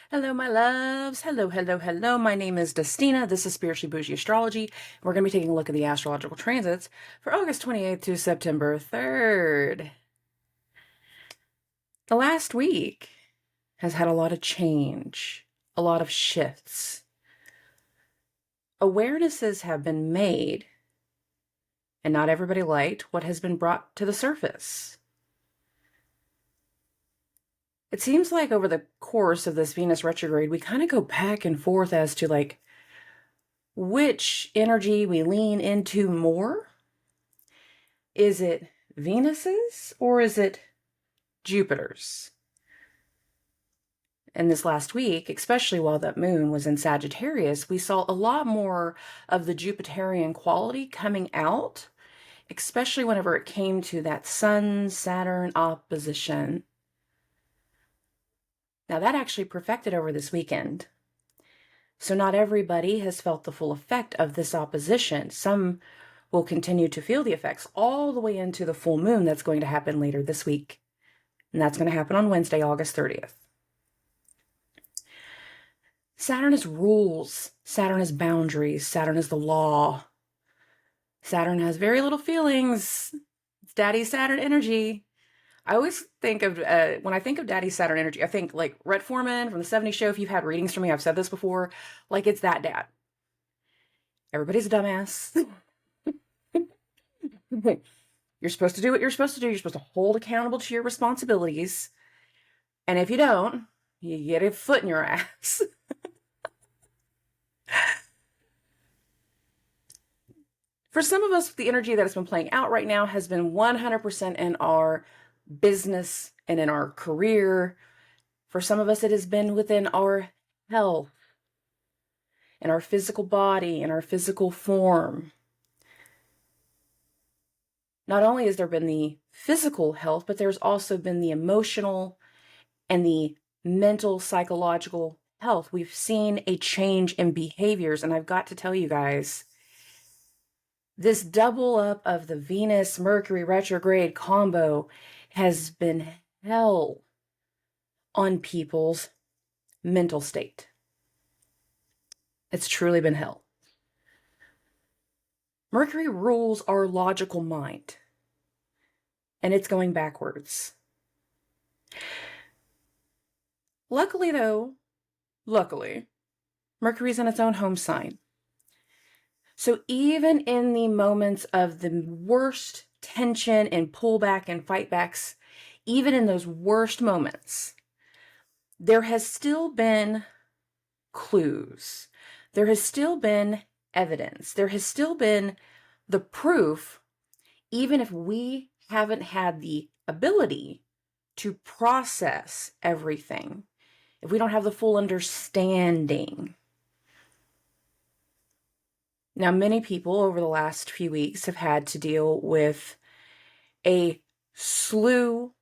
Hello, my loves. Hello, hello, hello. My name is Destina. This is Spiritually Bougie Astrology. We're going to be taking a look at the astrological transits for August 28th to September 3rd. The last week has had a lot of change, a lot of shifts. Awarenesses have been made, and not everybody liked what has been brought to the surface. It seems like over the course of this Venus retrograde, we kind of go back and forth as to which energy we lean into more. Is it Venus's or is it Jupiter's? And this last week, especially while that moon was in Sagittarius, we saw a lot more of the Jupiterian quality coming out, especially whenever it came to that Sun-Saturn opposition. Now that actually perfected over this weekend. So not everybody has felt the full effect of this opposition. Some will continue to feel the effects all the way into the full moon that's going to happen later this week. And that's going to happen on Wednesday, August 30th. Saturn is rules. Saturn is boundaries. Saturn is the law. Saturn has very little feelings. It's Daddy Saturn energy. I always think of, when I think of Daddy Saturn energy, I think like Rhett Foreman from the 70s show. If you've had readings from me, I've said this before. Like, it's that dad. Everybody's a dumbass. You're supposed to do what you're supposed to do. You're supposed to hold accountable to your responsibilities. And if you don't, you get a foot in your ass. For some of us, the energy that has been playing out right now has been 100% in our business and in our career. For some of us, it has been within our health, in our physical body, in our physical form. Not only has there been the physical health, but there's also been the emotional and the mental, psychological health. We've seen a change in behaviors, and I've got to tell you guys, this double up of the Venus-Mercury retrograde combo has been hell on people's mental state. It's truly been hell. Mercury rules our logical mind, and it's going backwards. Luckily, Mercury's in its own home sign. So even in the moments of the worst tension and pullback and fightbacks, even in those worst moments, there has still been clues. There has still been evidence. There has still been the proof, even if we haven't had the ability to process everything, if we don't have the full understanding. Now, many people over the last few weeks have had to deal with a slew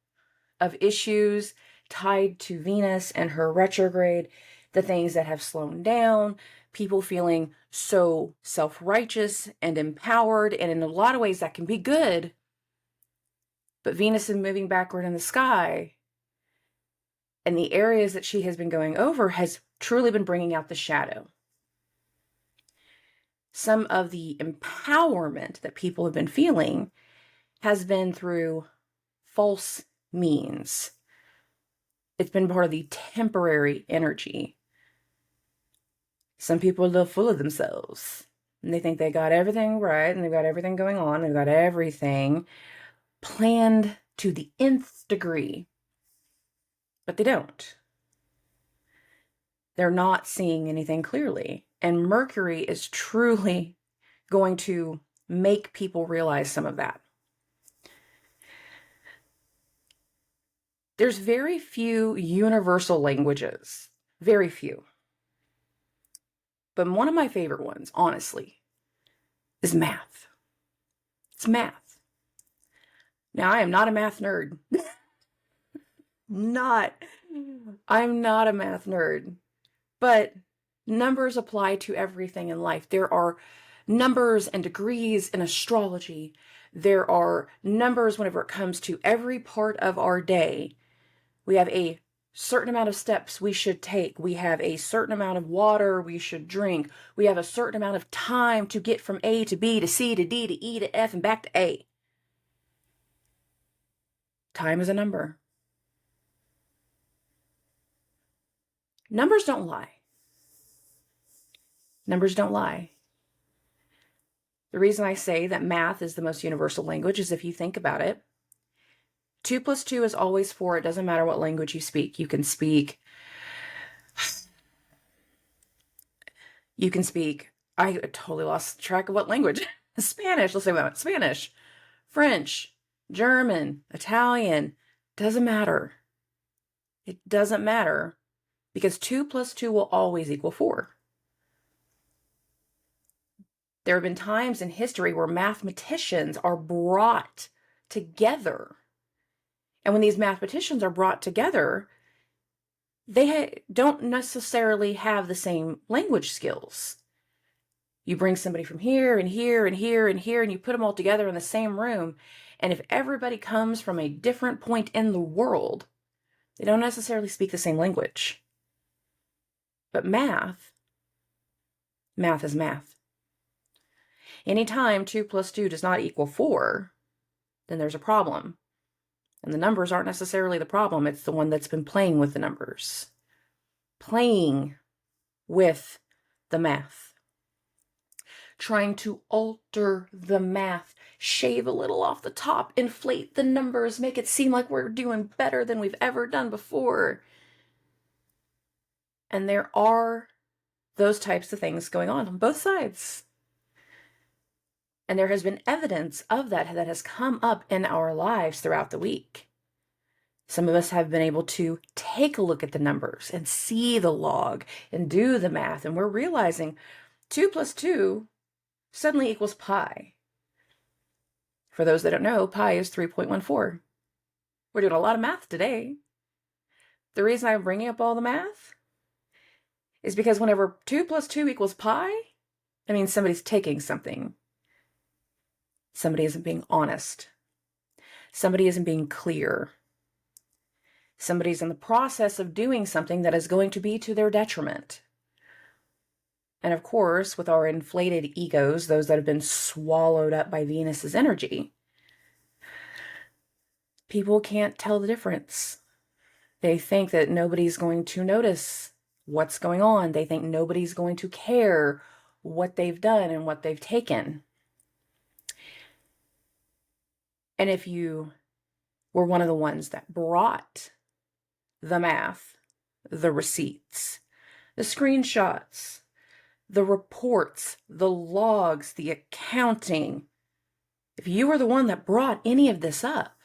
of issues tied to Venus and her retrograde, the things that have slowed down, people feeling so self-righteous and empowered, and in a lot of ways that can be good. But Venus is moving backward in the sky, and the areas that she has been going over has truly been bringing out the shadow. Some of the empowerment that people have been feeling has been through false means. It's been part of the temporary energy. Some people are a little full of themselves, and they think they got everything right, and they've got everything going on, they've got everything planned to the nth degree, but they don't. They're not seeing anything clearly. And Mercury is truly going to make people realize some of that. There's very few universal languages, very few. But one of my favorite ones, honestly, is math. It's math. Now, I am not a math nerd. I'm not a math nerd. But numbers apply to everything in life. There are numbers and degrees in astrology. There are numbers whenever it comes to every part of our day. We have a certain amount of steps we should take. We have a certain amount of water we should drink. We have a certain amount of time to get from A to B to C to D to E to F and back to A. Time is a number. Numbers don't lie. Numbers don't lie. The reason I say that math is the most universal language is if you think about it, 2 plus 2 is always 4. It doesn't matter what language you speak. You can speak, I totally lost track of what language. Spanish, let's say that. Spanish, French, German, Italian, doesn't matter. It doesn't matter because 2 plus 2 will always equal 4. There have been times in history where mathematicians are brought together. And when these mathematicians are brought together, they don't necessarily have the same language skills. You bring somebody from here and here and here and here, and you put them all together in the same room. And if everybody comes from a different point in the world, they don't necessarily speak the same language. But math is math. Anytime 2 plus 2 does not equal 4, then there's a problem. And the numbers aren't necessarily the problem. It's the one that's been playing with the numbers. Playing with the math. Trying to alter the math. Shave a little off the top. Inflate the numbers. Make it seem like we're doing better than we've ever done before. And there are those types of things going on both sides. And there has been evidence of that has come up in our lives throughout the week. Some of us have been able to take a look at the numbers and see the log and do the math. And we're realizing 2 plus 2 suddenly equals pi. For those that don't know, pi is 3.14. We're doing a lot of math today. The reason I'm bringing up all the math is because whenever 2 plus 2 equals pi, that means somebody's taking something. Somebody isn't being honest. Somebody isn't being clear. Somebody's in the process of doing something that is going to be to their detriment. And of course, with our inflated egos, those that have been swallowed up by Venus's energy, people can't tell the difference. They think that nobody's going to notice what's going on. They think nobody's going to care what they've done and what they've taken. And if you were one of the ones that brought the math, the receipts, the screenshots, the reports, the logs, the accounting, if you were the one that brought any of this up,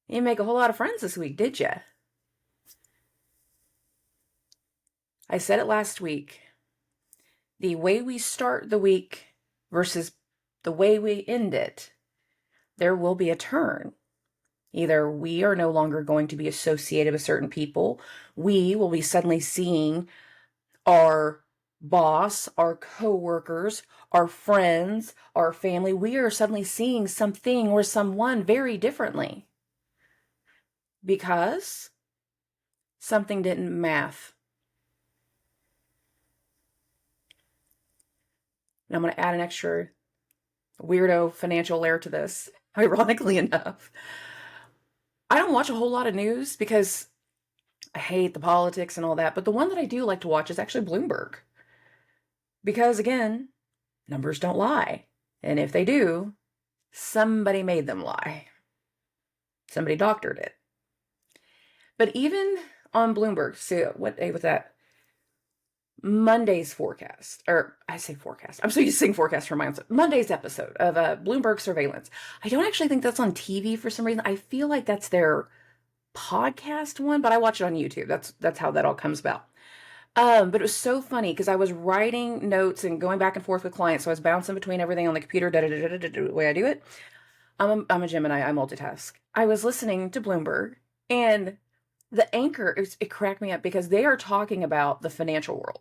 you didn't make a whole lot of friends this week, did you? I said it last week. The way we start the week versus the way we end it, there will be a turn. Either we are no longer going to be associated with certain people. We will be suddenly seeing our boss, our coworkers, our friends, our family. We are suddenly seeing something or someone very differently because something didn't math. And I'm going to add an extra weirdo financial layer to this, ironically enough. I don't watch a whole lot of news because I hate the politics and all that, but the one that I do like to watch is actually Bloomberg. Because again, numbers don't lie. And if they do, somebody made them lie. Somebody doctored it. But even on Bloomberg, so what day was that? Monday's forecast, or I say forecast. I'm so used to saying forecast for my own. Monday's episode of Bloomberg Surveillance. I don't actually think that's on TV for some reason. I feel like that's their podcast one, but I watch it on YouTube. That's how that all comes about. But it was so funny because I was writing notes and going back and forth with clients, so I was bouncing between everything on the computer. The way I do it. I'm a Gemini. I multitask. I was listening to Bloomberg, and the anchor, it cracked me up because they are talking about the financial world.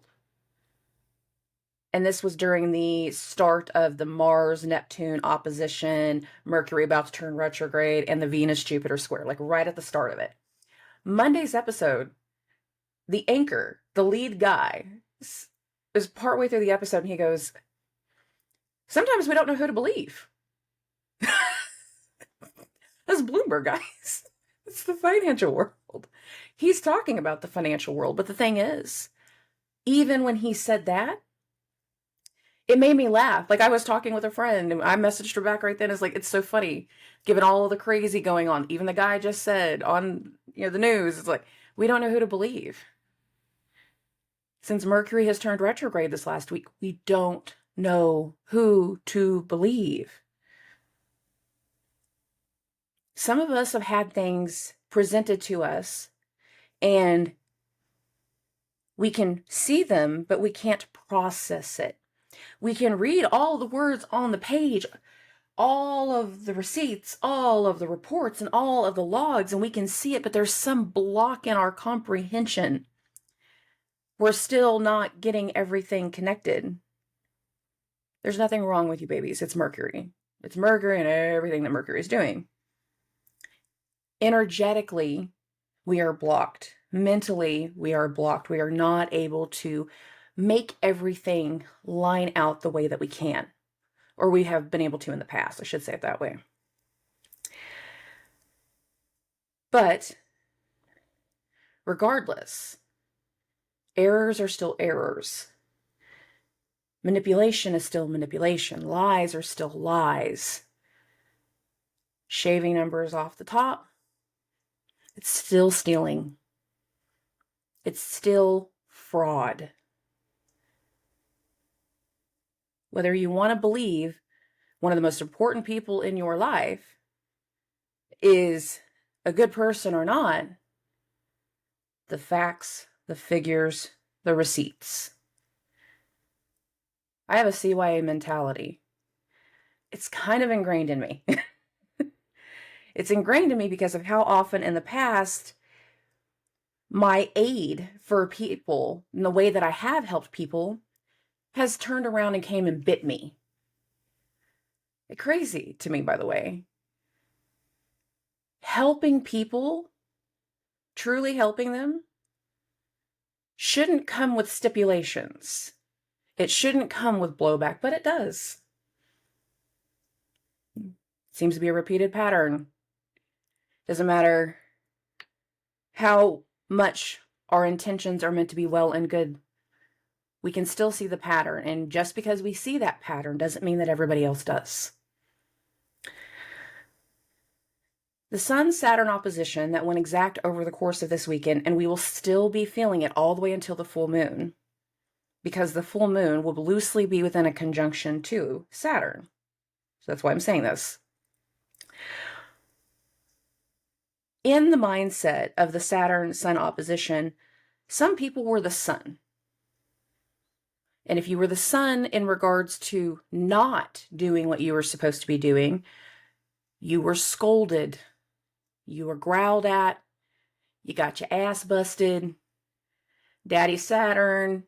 And this was during the start of the Mars-Neptune opposition, Mercury about to turn retrograde, and the Venus-Jupiter square, like right at the start of it. Monday's episode, the anchor, the lead guy, is partway through the episode and he goes, sometimes we don't know who to believe. That's Bloomberg, guys. It's the financial world. He's talking about the financial world. But the thing is, even when he said that, it made me laugh. Like, I was talking with a friend and I messaged her back right then. It's like, it's so funny given all the crazy going on. Even the guy just said on, the news, it's like, we don't know who to believe. Since Mercury has turned retrograde this last week, we don't know who to believe. Some of us have had things presented to us and we can see them, but we can't process it. We can read all the words on the page, all of the receipts, all of the reports, and all of the logs, and we can see it, but there's some block in our comprehension. We're still not getting everything connected. There's nothing wrong with you, babies. It's Mercury. It's Mercury and everything that Mercury is doing. Energetically, we are blocked. Mentally, we are blocked. We are not able to make everything line out the way that we can, or we have been able to in the past. I should say it that way. But regardless, errors are still errors. Manipulation is still manipulation. Lies are still lies. Shaving numbers off the top, it's still stealing. It's still fraud. Whether you want to believe one of the most important people in your life is a good person or not, the facts, the figures, the receipts. I have a CYA mentality. It's kind of ingrained in me. It's ingrained in me because of how often in the past my aid for people and the way that I have helped people has turned around and came and bit me. It's crazy to me, by the way. Helping people, truly helping them, shouldn't come with stipulations. It shouldn't come with blowback, but it does. Seems to be a repeated pattern. Doesn't matter how much our intentions are meant to be well and good. We can still see the pattern. And just because we see that pattern doesn't mean that everybody else does. The Sun-Saturn opposition that went exact over the course of this weekend, and we will still be feeling it all the way until the full moon, because the full moon will loosely be within a conjunction to Saturn. So that's why I'm saying this. In the mindset of the Saturn-Sun opposition, some people were the Sun. And if you were the Sun in regards to not doing what you were supposed to be doing, you were scolded, you were growled at, you got your ass busted. Daddy Saturn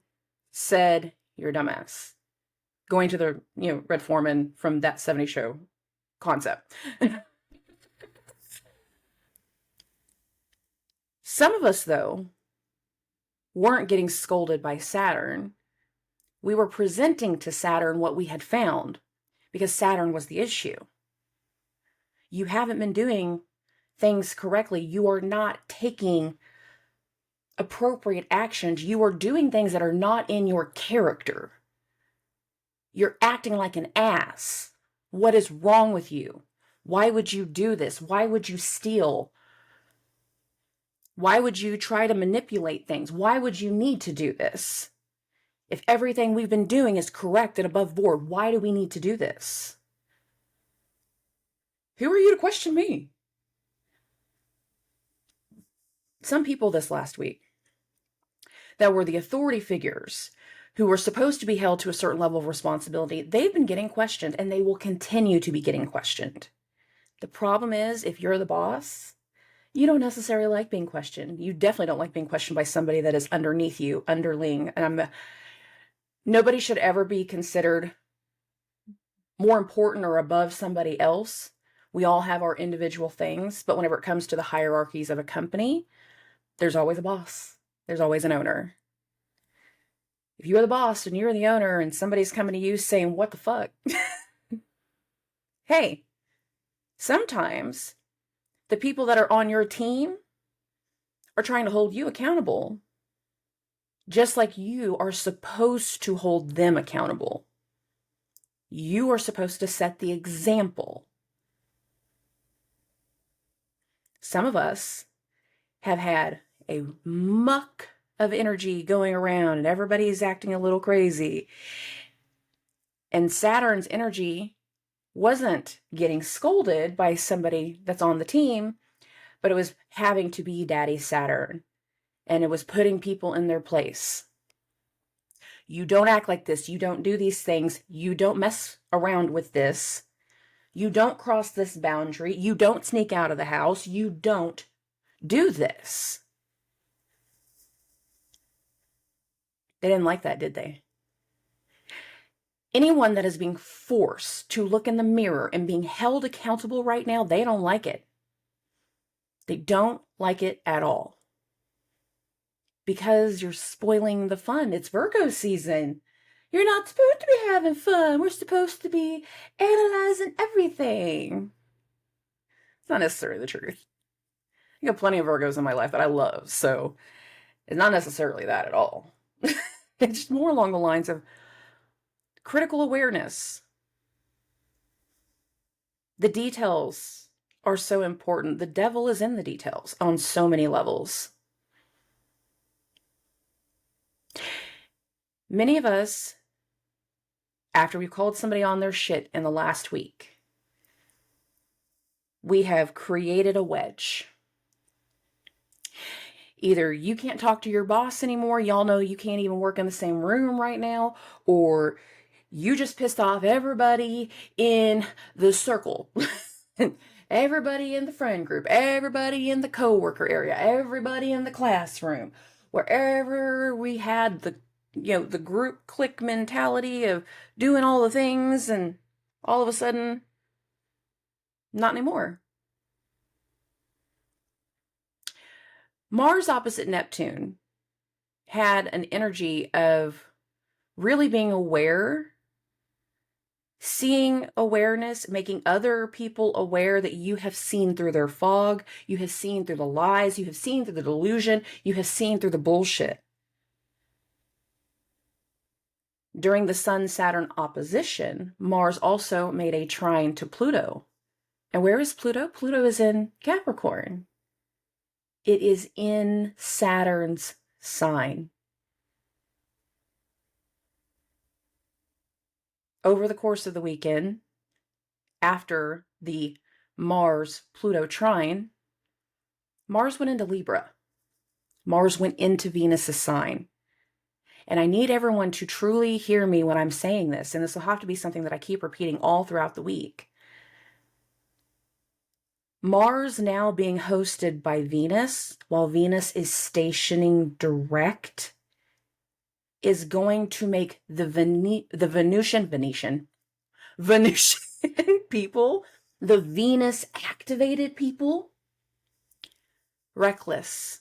said, you're a dumbass. Going to the, Red Foreman from That 70s Show concept. Some of us, though, weren't getting scolded by Saturn. We were presenting to Saturn what we had found, because Saturn was the issue. You haven't been doing things correctly. You are not taking appropriate actions. You are doing things that are not in your character. You're acting like an ass. What is wrong with you? Why would you do this? Why would you steal? Why would you try to manipulate things? Why would you need to do this? If everything we've been doing is correct and above board, why do we need to do this? Who are you to question me? Some people this last week that were the authority figures who were supposed to be held to a certain level of responsibility, they've been getting questioned and they will continue to be getting questioned. The problem is, if you're the boss, you don't necessarily like being questioned. You definitely don't like being questioned by somebody that is underneath you, underling. And nobody should ever be considered more important or above somebody else. We all have our individual things, but whenever it comes to the hierarchies of a company, There's always a boss. There's always an owner. If you're the boss and you're the owner and somebody's coming to you saying, what the fuck? Hey, sometimes the people that are on your team are trying to hold you accountable, just like you are supposed to hold them accountable. You are supposed to set the example. Some of us have had a muck of energy going around and everybody's acting a little crazy. And Saturn's energy wasn't getting scolded by somebody that's on the team, but it was having to be Daddy Saturn. And it was putting people in their place. You don't act like this. You don't do these things. You don't mess around with this. You don't cross this boundary. You don't sneak out of the house. You don't do this. They didn't like that, did they? Anyone that is being forced to look in the mirror and being held accountable right now, they don't like it. They don't like it at all. Because you're spoiling the fun. It's Virgo season. You're not supposed to be having fun. We're supposed to be analyzing everything. It's not necessarily the truth. I got plenty of Virgos in my life that I love, so it's not necessarily that at all. It's just more along the lines of critical awareness. The details are so important. The devil is in the details on so many levels. Many of us, after we've called somebody on their shit in the last week, we have created a wedge. Either you can't talk to your boss anymore, y'all know you can't even work in the same room right now, or you just pissed off everybody in the circle. Everybody in the friend group, everybody in the coworker area, everybody in the classroom, wherever we had the group clique mentality of doing all the things, and all of a sudden, not anymore. Mars opposite Neptune had an energy of really being aware, seeing awareness, making other people aware that you have seen through their fog, you have seen through the lies, you have seen through the delusion, you have seen through the bullshit. During the Sun-Saturn opposition, Mars also made a trine to Pluto. And where is Pluto? Pluto is in Capricorn. It is in Saturn's sign. Over the course of the weekend, after the Mars-Pluto trine, Mars went into Libra. Mars went into Venus's sign. And I need everyone to truly hear me when I'm saying this, and this will have to be something that I keep repeating all throughout the week. Mars now being hosted by Venus, while Venus is stationing direct, is going to make the Venusian people, the Venus activated people, reckless.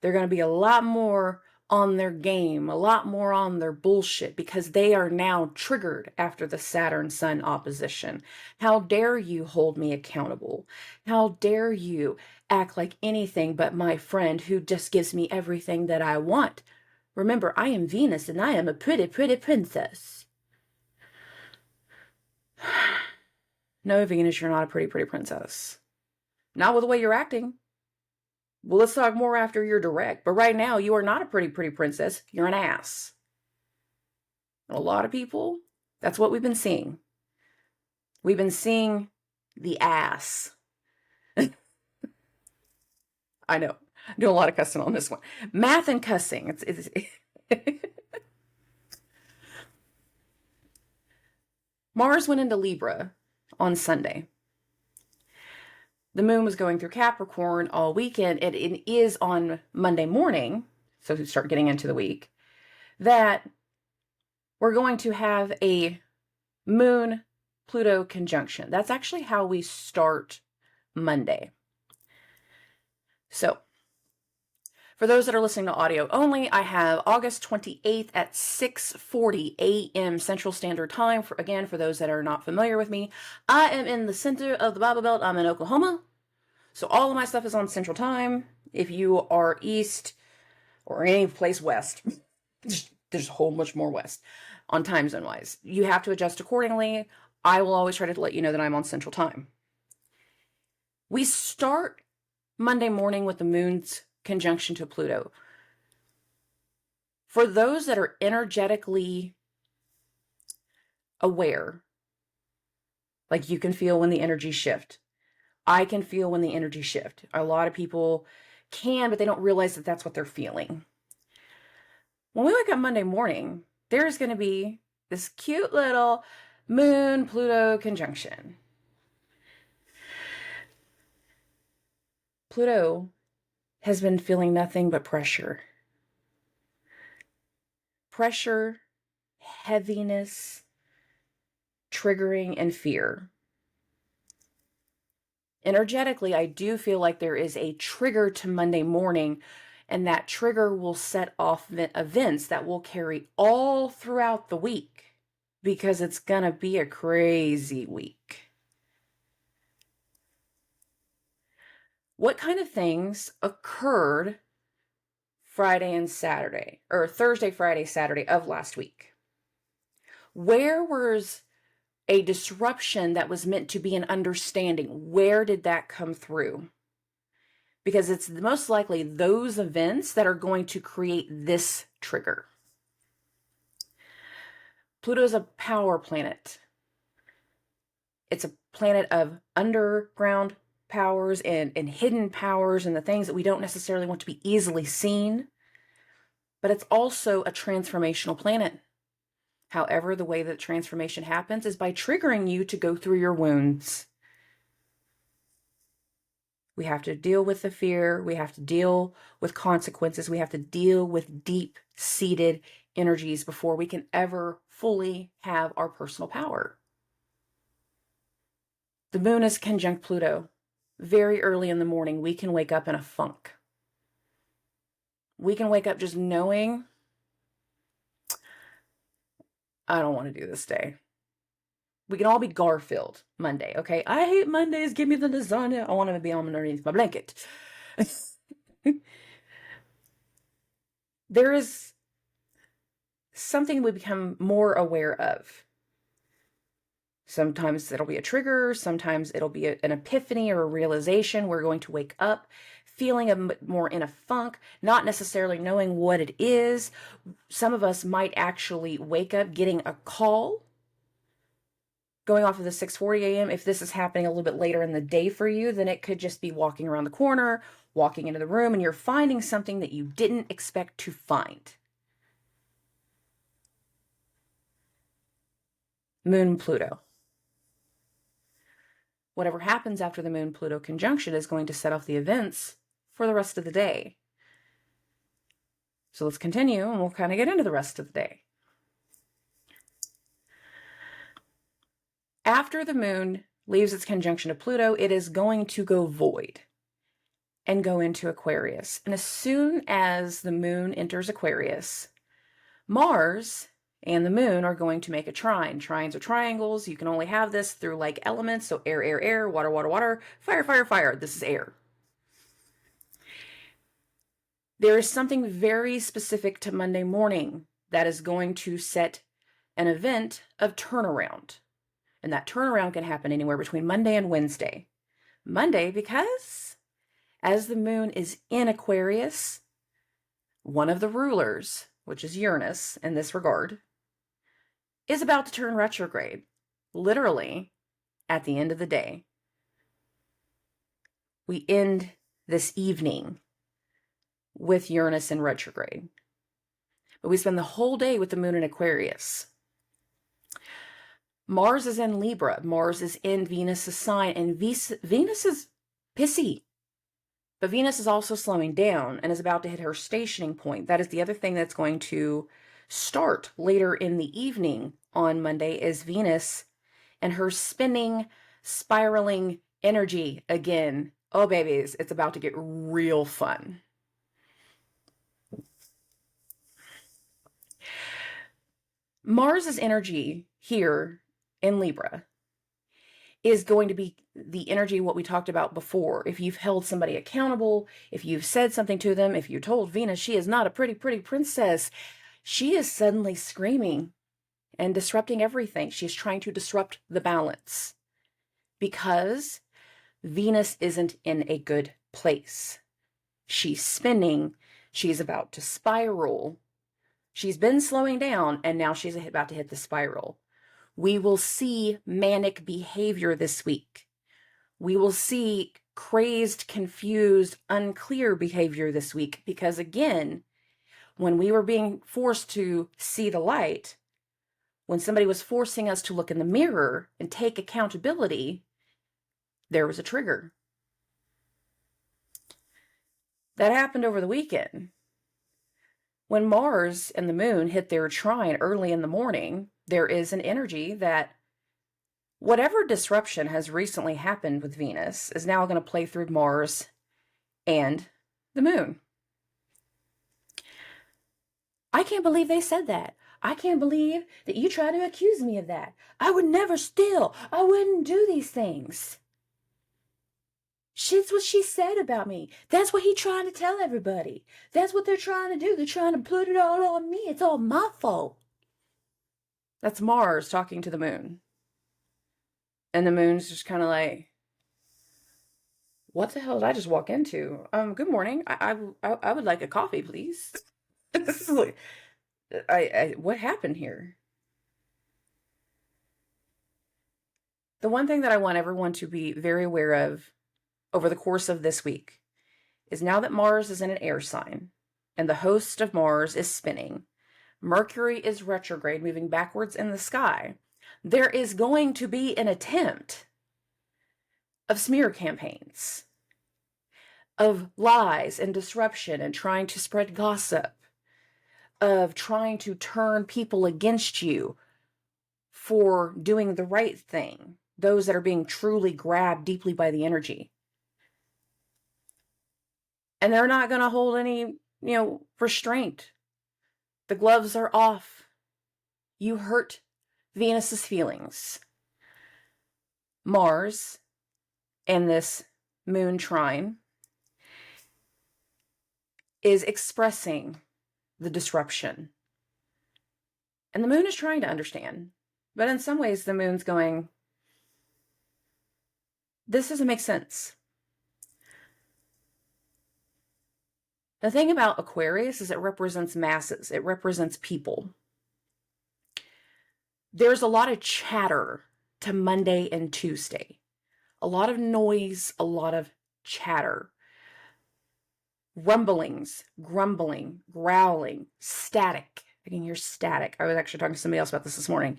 They're going to be a lot more on their game, a lot more on their bullshit, because they are now triggered after the Saturn-Sun opposition. How dare you hold me accountable? How dare you act like anything but my friend who just gives me everything that I want? Remember, I am Venus and I am a pretty, pretty princess. No, Venus, you're not a pretty, pretty princess. Not with the way you're acting. Well, let's talk more after you're direct. But right now, you are not a pretty, pretty princess. You're an ass. And a lot of people, that's what we've been seeing. We've been seeing the ass. I know. I'm doing a lot of cussing on this one. Math and cussing. It's Mars went into Libra on Sunday. The moon was going through Capricorn all weekend, and it is on Monday morning, so we start getting into the week, that we're going to have a Moon-Pluto conjunction. That's actually how we start Monday. So, for those that are listening to audio only, I have August 28th at 6:40 a.m. Central Standard Time. For those that are not familiar with me, I am in the center of the Bible Belt. I'm in Oklahoma. So all of my stuff is on Central Time. If you are east or any place west, there's a whole much more west on time zone wise. You have to adjust accordingly. I will always try to let you know that I'm on Central Time. We start Monday morning with the moon's conjunction to Pluto. For those that are energetically aware, like you can feel when the energy shift. I can feel when the energy shift. A lot of people can, but they don't realize that that's what they're feeling. When we wake up Monday morning, there's going to be this cute little Moon Pluto conjunction. Pluto has been feeling nothing but pressure. Pressure, heaviness, triggering, and fear. Energetically, I do feel like there is a trigger to Monday morning, and that trigger will set off events that will carry all throughout the week because it's gonna be a crazy week. What kind of things occurred Friday and Saturday, or Thursday, Friday, Saturday of last week? Where was a disruption that was meant to be an understanding? Where did that come through? Because it's most likely those events that are going to create this trigger. Pluto is a power planet. It's a planet of underground powers and hidden powers and the things that we don't necessarily want to be easily seen. But it's also a transformational planet. However, the way that transformation happens is by triggering you to go through your wounds. We have to deal with the fear. We have to deal with consequences. We have to deal with deep-seated energies before we can ever fully have our personal power. The moon is conjunct Pluto. Very early in the morning, we can wake up in a funk. We can wake up just knowing, I don't want to do this day. We can all be Garfield Monday, okay? I hate Mondays. Give me the lasagna. I want to be on underneath my blanket. There is something we become more aware of. Sometimes it'll be a trigger. Sometimes it'll be an epiphany or a realization. We're going to wake up feeling more in a funk, not necessarily knowing what it is. Some of us might actually wake up getting a call going off of the 6:40 a.m. If this is happening a little bit later in the day for you, then it could just be walking around the corner, walking into the room, and you're finding something that you didn't expect to find. Moon Pluto. Whatever happens after the Moon Pluto conjunction is going to set off the events for the rest of the day. So let's continue and we'll kind of get into the rest of the day. After the moon leaves its conjunction to Pluto, it is going to go void and go into Aquarius. And as soon as the moon enters Aquarius, Mars and the moon are going to make a trine. Trines are triangles. You can only have this through like elements. So air, air, air, water, water, water, fire, fire, fire. This is air. There is something very specific to Monday morning that is going to set an event of turnaround. And that turnaround can happen anywhere between Monday and Wednesday. Monday, because as the moon is in Aquarius, one of the rulers, which is Uranus in this regard, is about to turn retrograde, literally at the end of the day. We end this evening with Uranus in retrograde. But we spend the whole day with the moon in Aquarius. Mars is in Libra. Mars is in Venus's sign, and Venus is pissy. But Venus is also slowing down and is about to hit her stationing point. That is the other thing that's going to start later in the evening on Monday is Venus and her spinning, spiraling energy again Oh, babies, it's about to get real fun. Mars's energy here in Libra is going to be the energy what we talked about before. If you've held somebody accountable, if you've said something to them, if you told Venus she is not a pretty, pretty princess, she is suddenly screaming and disrupting everything. She's trying to disrupt the balance because Venus isn't in a good place. She's spinning. She's about to spiral. She's been slowing down, and now she's about to hit the spiral. We will see manic behavior this week. We will see crazed, confused, unclear behavior this week because, again, when we were being forced to see the light, when somebody was forcing us to look in the mirror and take accountability, there was a trigger. That happened over the weekend. When Mars and the moon hit their trine early in the morning, there is an energy that whatever disruption has recently happened with Venus is now going to play through Mars and the moon. I can't believe they said that. I can't believe that you try to accuse me of that. I would never steal. I wouldn't do these things. Shit's what she said about me. That's what he's trying to tell everybody. That's what they're trying to do. They're trying to put it all on me. It's all my fault. That's Mars talking to the moon. And the moon's just kind of like, what the hell did I just walk into? Good morning. I would like a coffee, please. This is like, what happened here? The one thing that I want everyone to be very aware of over the course of this week is now that Mars is in an air sign and the host of Mars is spinning, Mercury is retrograde, moving backwards in the sky, there is going to be an attempt of smear campaigns, of lies and disruption and trying to spread gossip, of trying to turn people against you for doing the right thing, those that are being truly grabbed deeply by the energy. And they're not going to hold any, restraint. The gloves are off. You hurt Venus's feelings. Mars and this moon trine is expressing the disruption. And the moon is trying to understand. But in some ways, the moon's going, this doesn't make sense. The thing about Aquarius is it represents masses. It represents people. There's a lot of chatter to Monday and Tuesday. A lot of noise, a lot of chatter. Rumblings, grumbling, growling, static. I can hear static. I was actually talking to somebody else about this morning.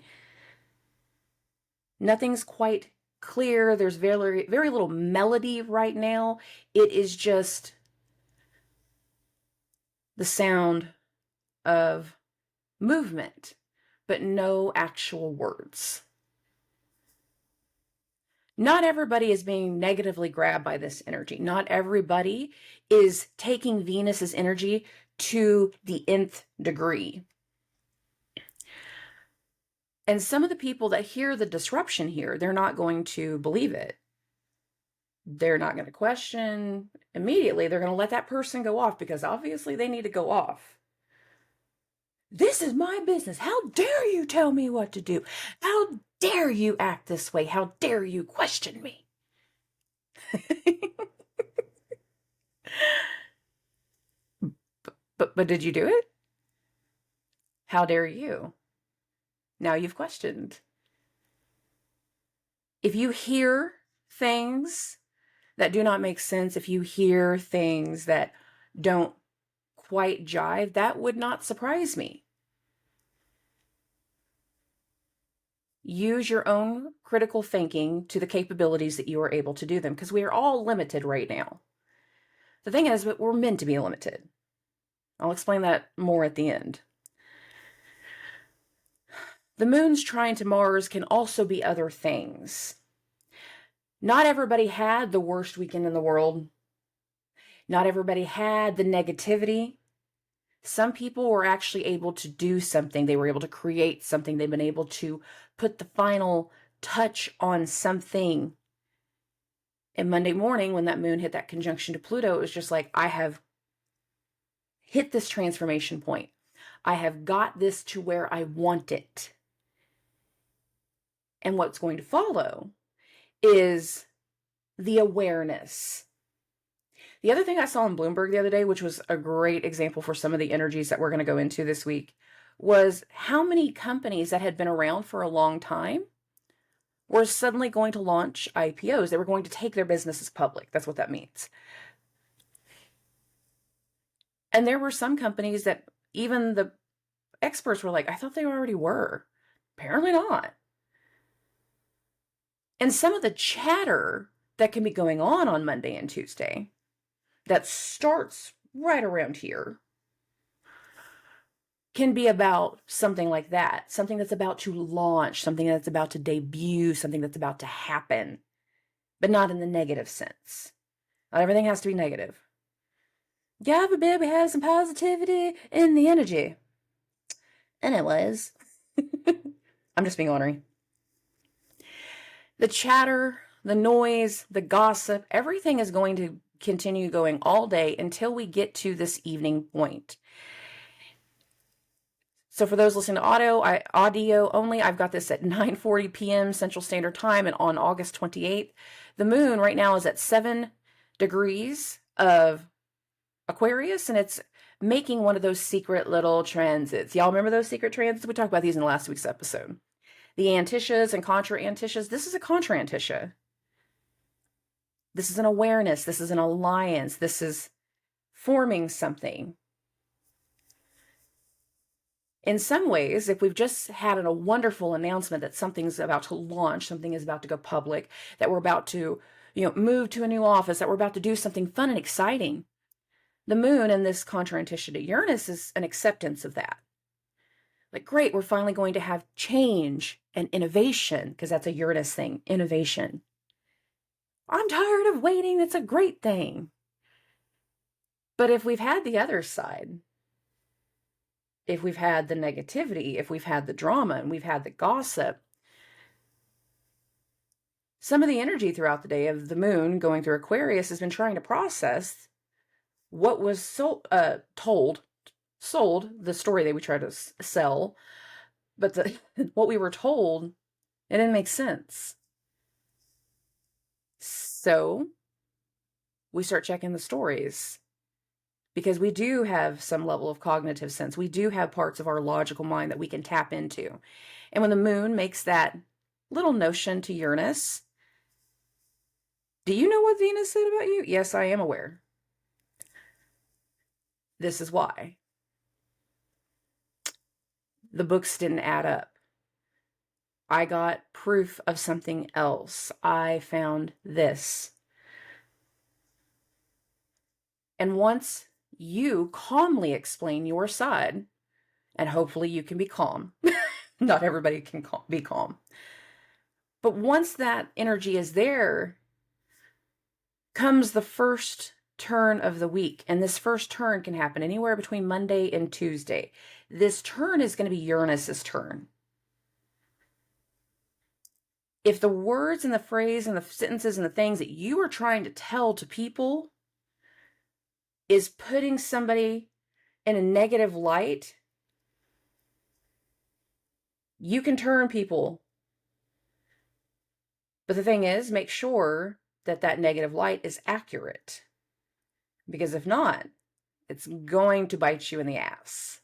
Nothing's quite clear. There's very, very little melody right now. It is just the sound of movement, but no actual words. Not everybody is being negatively grabbed by this energy. Not everybody is taking Venus's energy to the nth degree. And some of the people that hear the disruption here, they're not going to believe it. They're not going to question immediately. They're going to let that person go off because obviously they need to go off. This is my business. How dare you tell me what to do? How dare you act this way? How dare you question me? but did you do it? How dare you? Now you've questioned. If you hear things that do not make sense, if you hear things that don't quite jive, that would not surprise me. Use your own critical thinking to the capabilities that you are able to do them, because we are all limited right now. The thing is, we're meant to be limited. I'll explain that more at the end. The moon's trine to Mars can also be other things. Not everybody had the worst weekend in the world. Not everybody had the negativity. Some people were actually able to do something. They were able to create something. They've been able to put the final touch on something. And Monday morning, when that moon hit that conjunction to Pluto, it was just like, I have hit this transformation point. I have got this to where I want it. And what's going to follow is the awareness. The other thing I saw in Bloomberg the other day, which was a great example for some of the energies that we're going to go into this week, was how many companies that had been around for a long time were suddenly going to launch IPOs. They were going to take their businesses public. That's what that means. And there were some companies that even the experts were like, I thought they already were. Apparently not. And some of the chatter that can be going on Monday and Tuesday that starts right around here can be about something like that, something that's about to launch, something that's about to debut, something that's about to happen, but not in the negative sense. Not everything has to be negative. God forbid we have some positivity in the energy. Anyways, I'm just being ornery. The chatter, the noise, the gossip, everything is going to continue going all day until we get to this evening point. So for those listening to audio only, I've got this at 9:40 p.m. Central Standard Time and on August 28th. The moon right now is at 7 degrees of Aquarius, and it's making one of those secret little transits. Y'all remember those secret transits? We talked about these in last week's episode. The antishas and contra antishas. This is a contra antisha. This is an awareness. This is an alliance. This is forming something. In some ways, if we've just had a wonderful announcement that something's about to launch, something is about to go public, that we're about to, move to a new office, that we're about to do something fun and exciting, the moon in this contra antisha to Uranus is an acceptance of that. Like, great, we're finally going to have change and innovation, because that's a Uranus thing, innovation. I'm tired of waiting. That's a great thing. But if we've had the other side, if we've had the negativity, if we've had the drama, and we've had the gossip, some of the energy throughout the day of the moon going through Aquarius has been trying to process what was sold, the story that we try to sell, but what we were told, it didn't make sense. So we start checking the stories, because we do have some level of cognitive sense. We do have parts of our logical mind that we can tap into. And when the moon makes that little notion to Uranus, do you know what Venus said about you? Yes, I am aware. This is why. The books didn't add up. I got proof of something else. I found this. And once you calmly explain your side, and hopefully you can be calm. Not everybody can be calm. But once that energy is there, comes the first turn of the week. And this first turn can happen anywhere between Monday and Tuesday. This turn is going to be Uranus's turn. If the words and the phrase and the sentences and the things that you are trying to tell to people is putting somebody in a negative light, you can turn people. But the thing is, make sure that that negative light is accurate. Because if not, it's going to bite you in the ass.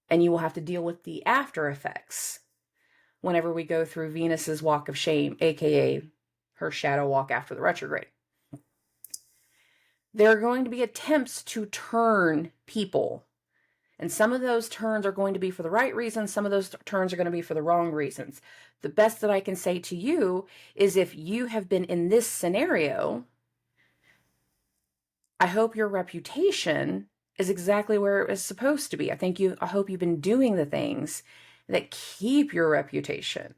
And you will have to deal with the after effects whenever we go through Venus's walk of shame, aka her shadow walk after the retrograde. There are going to be attempts to turn people. And some of those turns are going to be for the right reasons. Some of those turns are going to be for the wrong reasons. The best that I can say to you is, if you have been in this scenario, I hope your reputation is exactly where it was supposed to be. I hope you've been doing the things that keep your reputation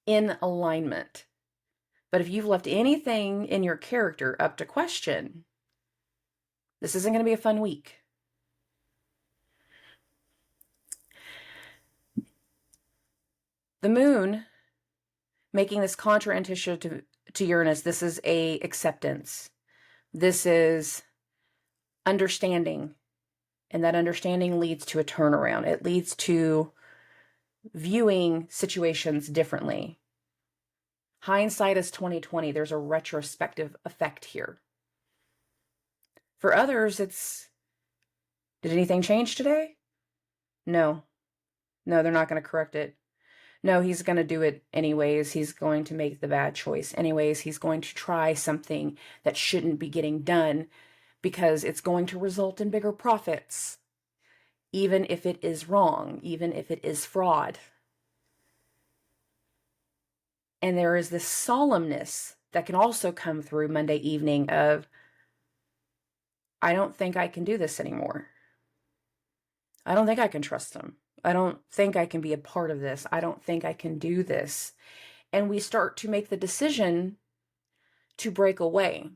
in alignment. But if you've left anything in your character up to question, this isn't going to be a fun week. The moon making this contra-intuition to Uranus, this is a acceptance. This is understanding. And that understanding leads to a turnaround. It leads to viewing situations differently. Hindsight is 2020. There's a retrospective effect here. For others, it's, did anything change today? No. No, they're not going to correct it. No, he's going to do it anyways. He's going to make the bad choice anyways. He's going to try something that shouldn't be getting done because it's going to result in bigger profits, even if it is wrong, even if it is fraud. And there is this solemnness that can also come through Monday evening of, I don't think I can do this anymore. I don't think I can trust him. I don't think I can be a part of this. I don't think I can do this. And we start to make the decision to break away.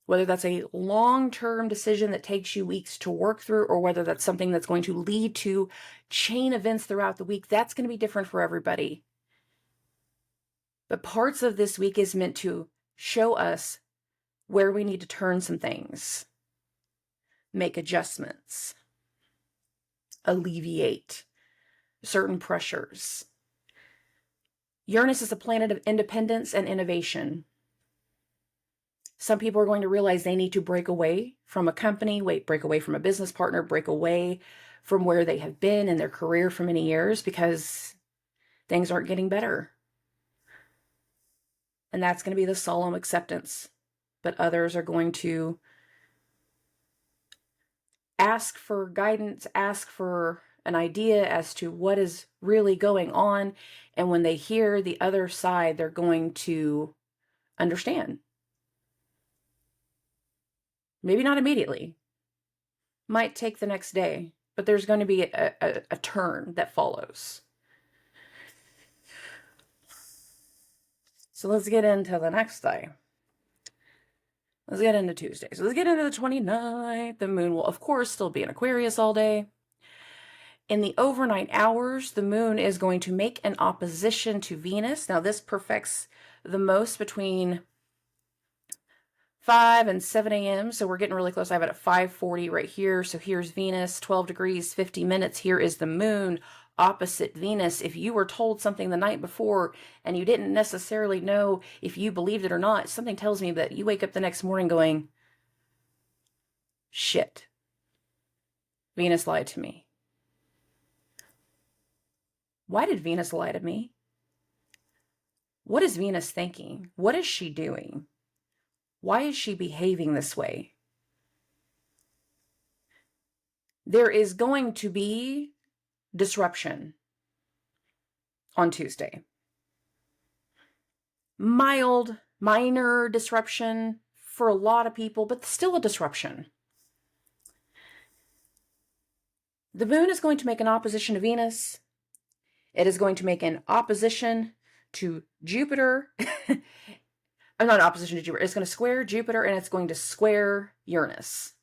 Whether that's a long-term decision that takes you weeks to work through, or whether that's something that's going to lead to chain events throughout the week, that's going to be different for everybody. But parts of this week is meant to show us where we need to turn some things, make adjustments, alleviate certain pressures. Uranus is a planet of independence and innovation. Some people are going to realize they need to break away from a company, break away from a business partner, break away from where they have been in their career for many years because things aren't getting better. And that's going to be the solemn acceptance. But others are going to ask for guidance, ask for an idea as to what is really going on. And when they hear the other side, they're going to understand. Maybe not immediately. Might take the next day, but there's going to be a turn that follows. So let's get into the next day. Let's get into Tuesday. So let's get into the 29th. The moon will, of course, still be in Aquarius all day. In the overnight hours, the moon is going to make an opposition to Venus. Now, this perfects the most between 5 and 7 a.m. So we're getting really close. I have it at 5:40 right here. So here's Venus, 12 degrees, 50 minutes. Here is the moon opposite Venus. If you were told something the night before and you didn't necessarily know if you believed it or not, something tells me that you wake up the next morning going, shit, Venus lied to me. Why did Venus lie to me? What is Venus thinking? What is she doing? Why is she behaving this way? There is going to be disruption on Tuesday. Mild, minor disruption for a lot of people, but still a disruption. The moon is going to make an opposition to Venus. It is going to make an opposition to Jupiter. I'm not an opposition to Jupiter. It's going to square Jupiter and it's going to square Uranus.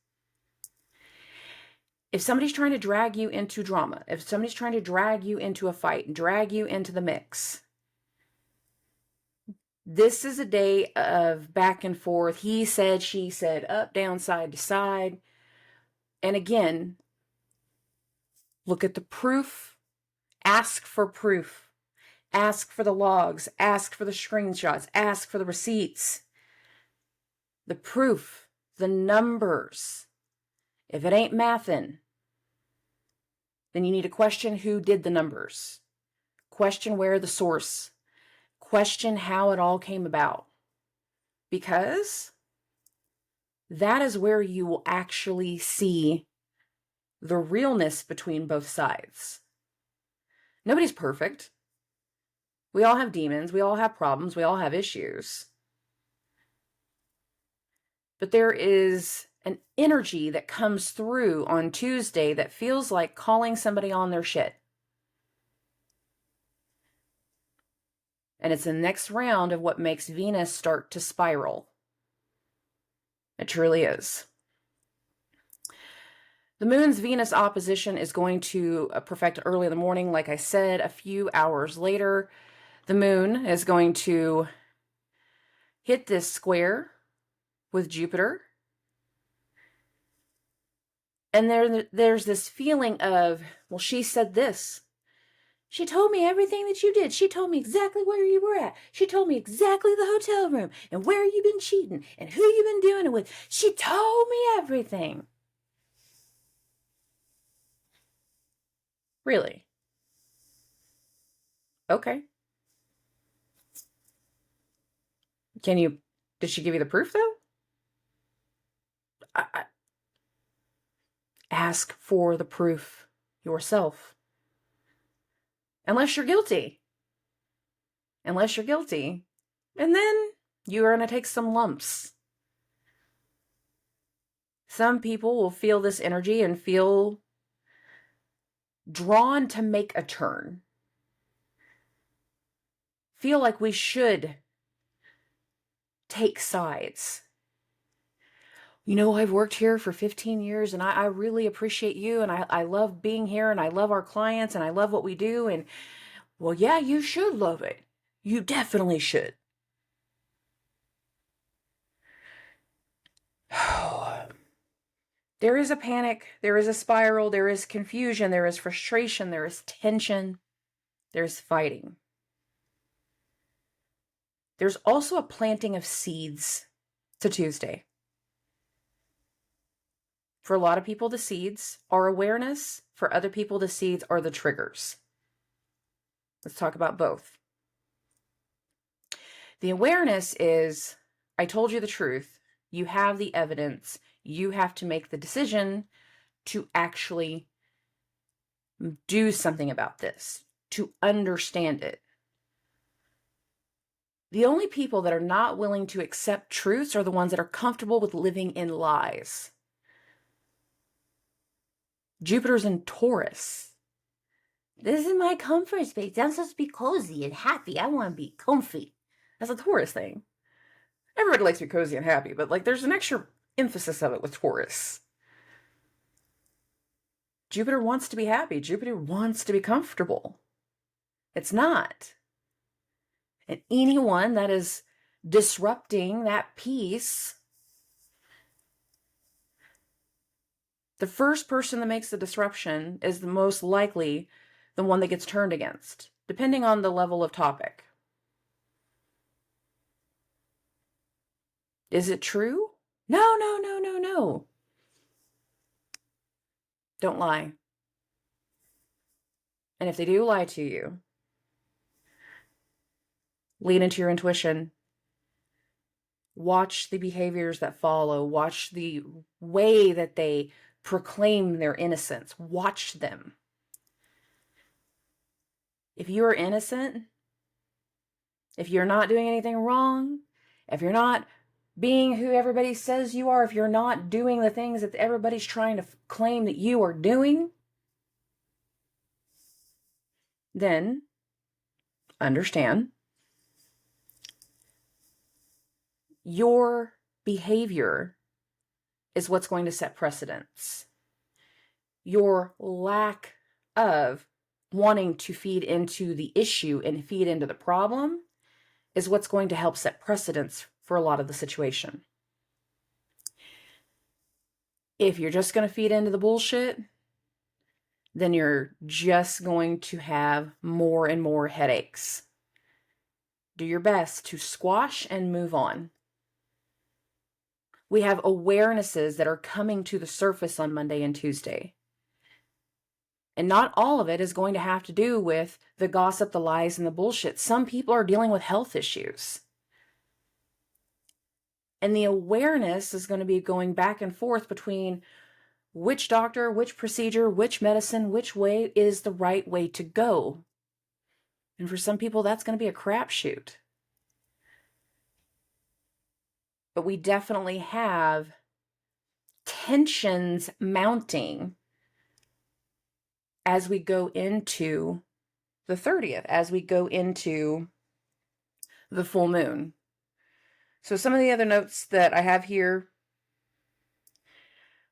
If somebody's trying to drag you into drama, if somebody's trying to drag you into a fight, drag you into the mix, this is a day of back and forth. He said, she said, up, down, side to side. And again, look at the proof. Ask for proof. Ask for the logs. Ask for the screenshots. Ask for the receipts. The proof. The numbers. If it ain't mathin', then you need to question who did the numbers. Question where the source. Question how it all came about. Because that is where you will actually see the realness between both sides. Nobody's perfect. We all have demons. We all have problems. We all have issues. But there is an energy that comes through on Tuesday that feels like calling somebody on their shit. And it's the next round of what makes Venus start to spiral. It truly is. The moon's Venus opposition is going to perfect early in the morning. Like I said, a few hours later, the moon is going to hit this square with Jupiter. And there's this feeling of, well, she said this. She told me everything that you did. She told me exactly where you were at. She told me exactly the hotel room and where you've been cheating and who you've been doing it with. She told me everything. Really? Okay. Did she give you the proof though? Ask for the proof yourself. Unless you're guilty. Unless you're guilty. And then you're going to take some lumps. Some people will feel this energy and feel drawn to make a turn. Feel like we should take sides. You know, I've worked here for 15 years and I really appreciate you and I love being here and I love our clients and I love what we do. And well, yeah, you should love it. You definitely should. There is a panic, there is a spiral, there is confusion, there is frustration, there is tension, there's fighting. There's also a planting of seeds to Tuesday. For a lot of people, the seeds are awareness. For other people, the seeds are the triggers. Let's talk about both. The awareness is, I told you the truth. You have the evidence. You have to make the decision to actually do something about this, to understand it. The only people that are not willing to accept truths are the ones that are comfortable with living in lies. Jupiter's in Taurus. This is my comfort space. I'm supposed to be cozy and happy. I want to be comfy. That's a Taurus thing. Everybody likes to be cozy and happy, but like there's an extra emphasis of it with Taurus. Jupiter wants to be happy. Jupiter wants to be comfortable. It's not. And anyone that is disrupting that peace, the first person that makes the disruption is the most likely the one that gets turned against, depending on the level of topic. Is it true? No, no, no, no, no. Don't lie. And if they do lie to you, lean into your intuition. Watch the behaviors that follow. Watch the way that they proclaim their innocence. Watch them. If you are innocent, if you're not doing anything wrong, if you're not being who everybody says you are, if you're not doing the things that everybody's trying to claim that you are doing, then understand your behavior is what's going to set precedence. Your lack of wanting to feed into the issue and feed into the problem is what's going to help set precedence for a lot of the situation. If you're just going to feed into the bullshit, then you're just going to have more and more headaches. Do your best to squash and move on. We have awarenesses that are coming to the surface on Monday and Tuesday. And not all of it is going to have to do with the gossip, the lies, and the bullshit. Some people are dealing with health issues. And the awareness is going to be going back and forth between which doctor, which procedure, which medicine, which way is the right way to go. And for some people, that's going to be a crapshoot. But we definitely have tensions mounting as we go into the 30th, as we go into the full moon. So some of the other notes that I have here: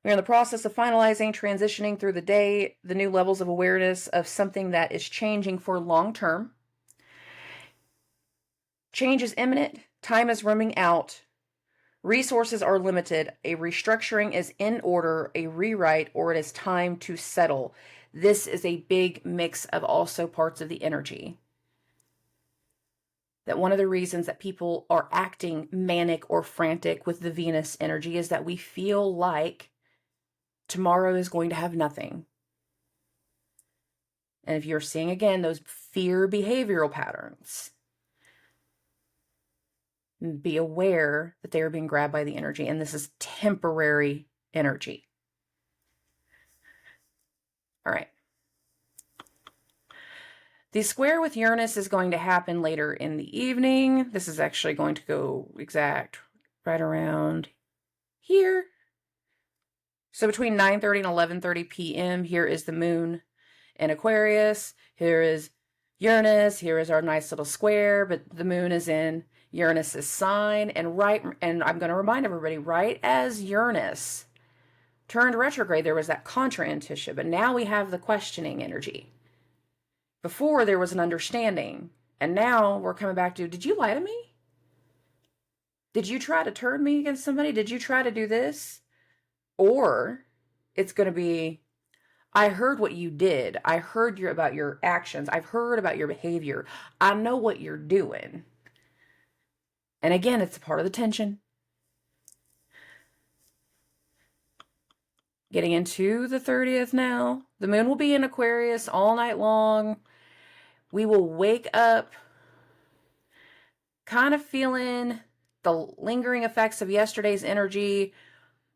we're in the process of finalizing, transitioning through the day, the new levels of awareness of something that is changing for long term. Change is imminent. Time is running out. Resources are limited. A restructuring is in order, a rewrite, or it is time to settle. This is a big mix of also parts of the energy. That one of the reasons that people are acting manic or frantic with the Venus energy is that we feel like tomorrow is going to have nothing. And if you're seeing again those fear behavioral patterns, be aware that they are being grabbed by the energy, and this is temporary energy. All right. The square with Uranus is going to happen later in the evening. This is actually going to go exact right around here. So between 9:30 and 11:30 p.m., here is the moon in Aquarius. Here is Uranus. Here is our nice little square, but the moon is in Uranus's sign. And I'm going to remind everybody, right as Uranus turned retrograde, there was that contra-intuition, but now we have the questioning energy. Before there was an understanding, and now we're coming back to, did you lie to me? Did you try to turn me against somebody? Did you try to do this? Or it's going to be, I heard what you did. I heard about your actions. I've heard about your behavior. I know what you're doing. And again, it's a part of the tension. Getting into the 30th now. The moon will be in Aquarius all night long. We will wake up kind of feeling the lingering effects of yesterday's energy.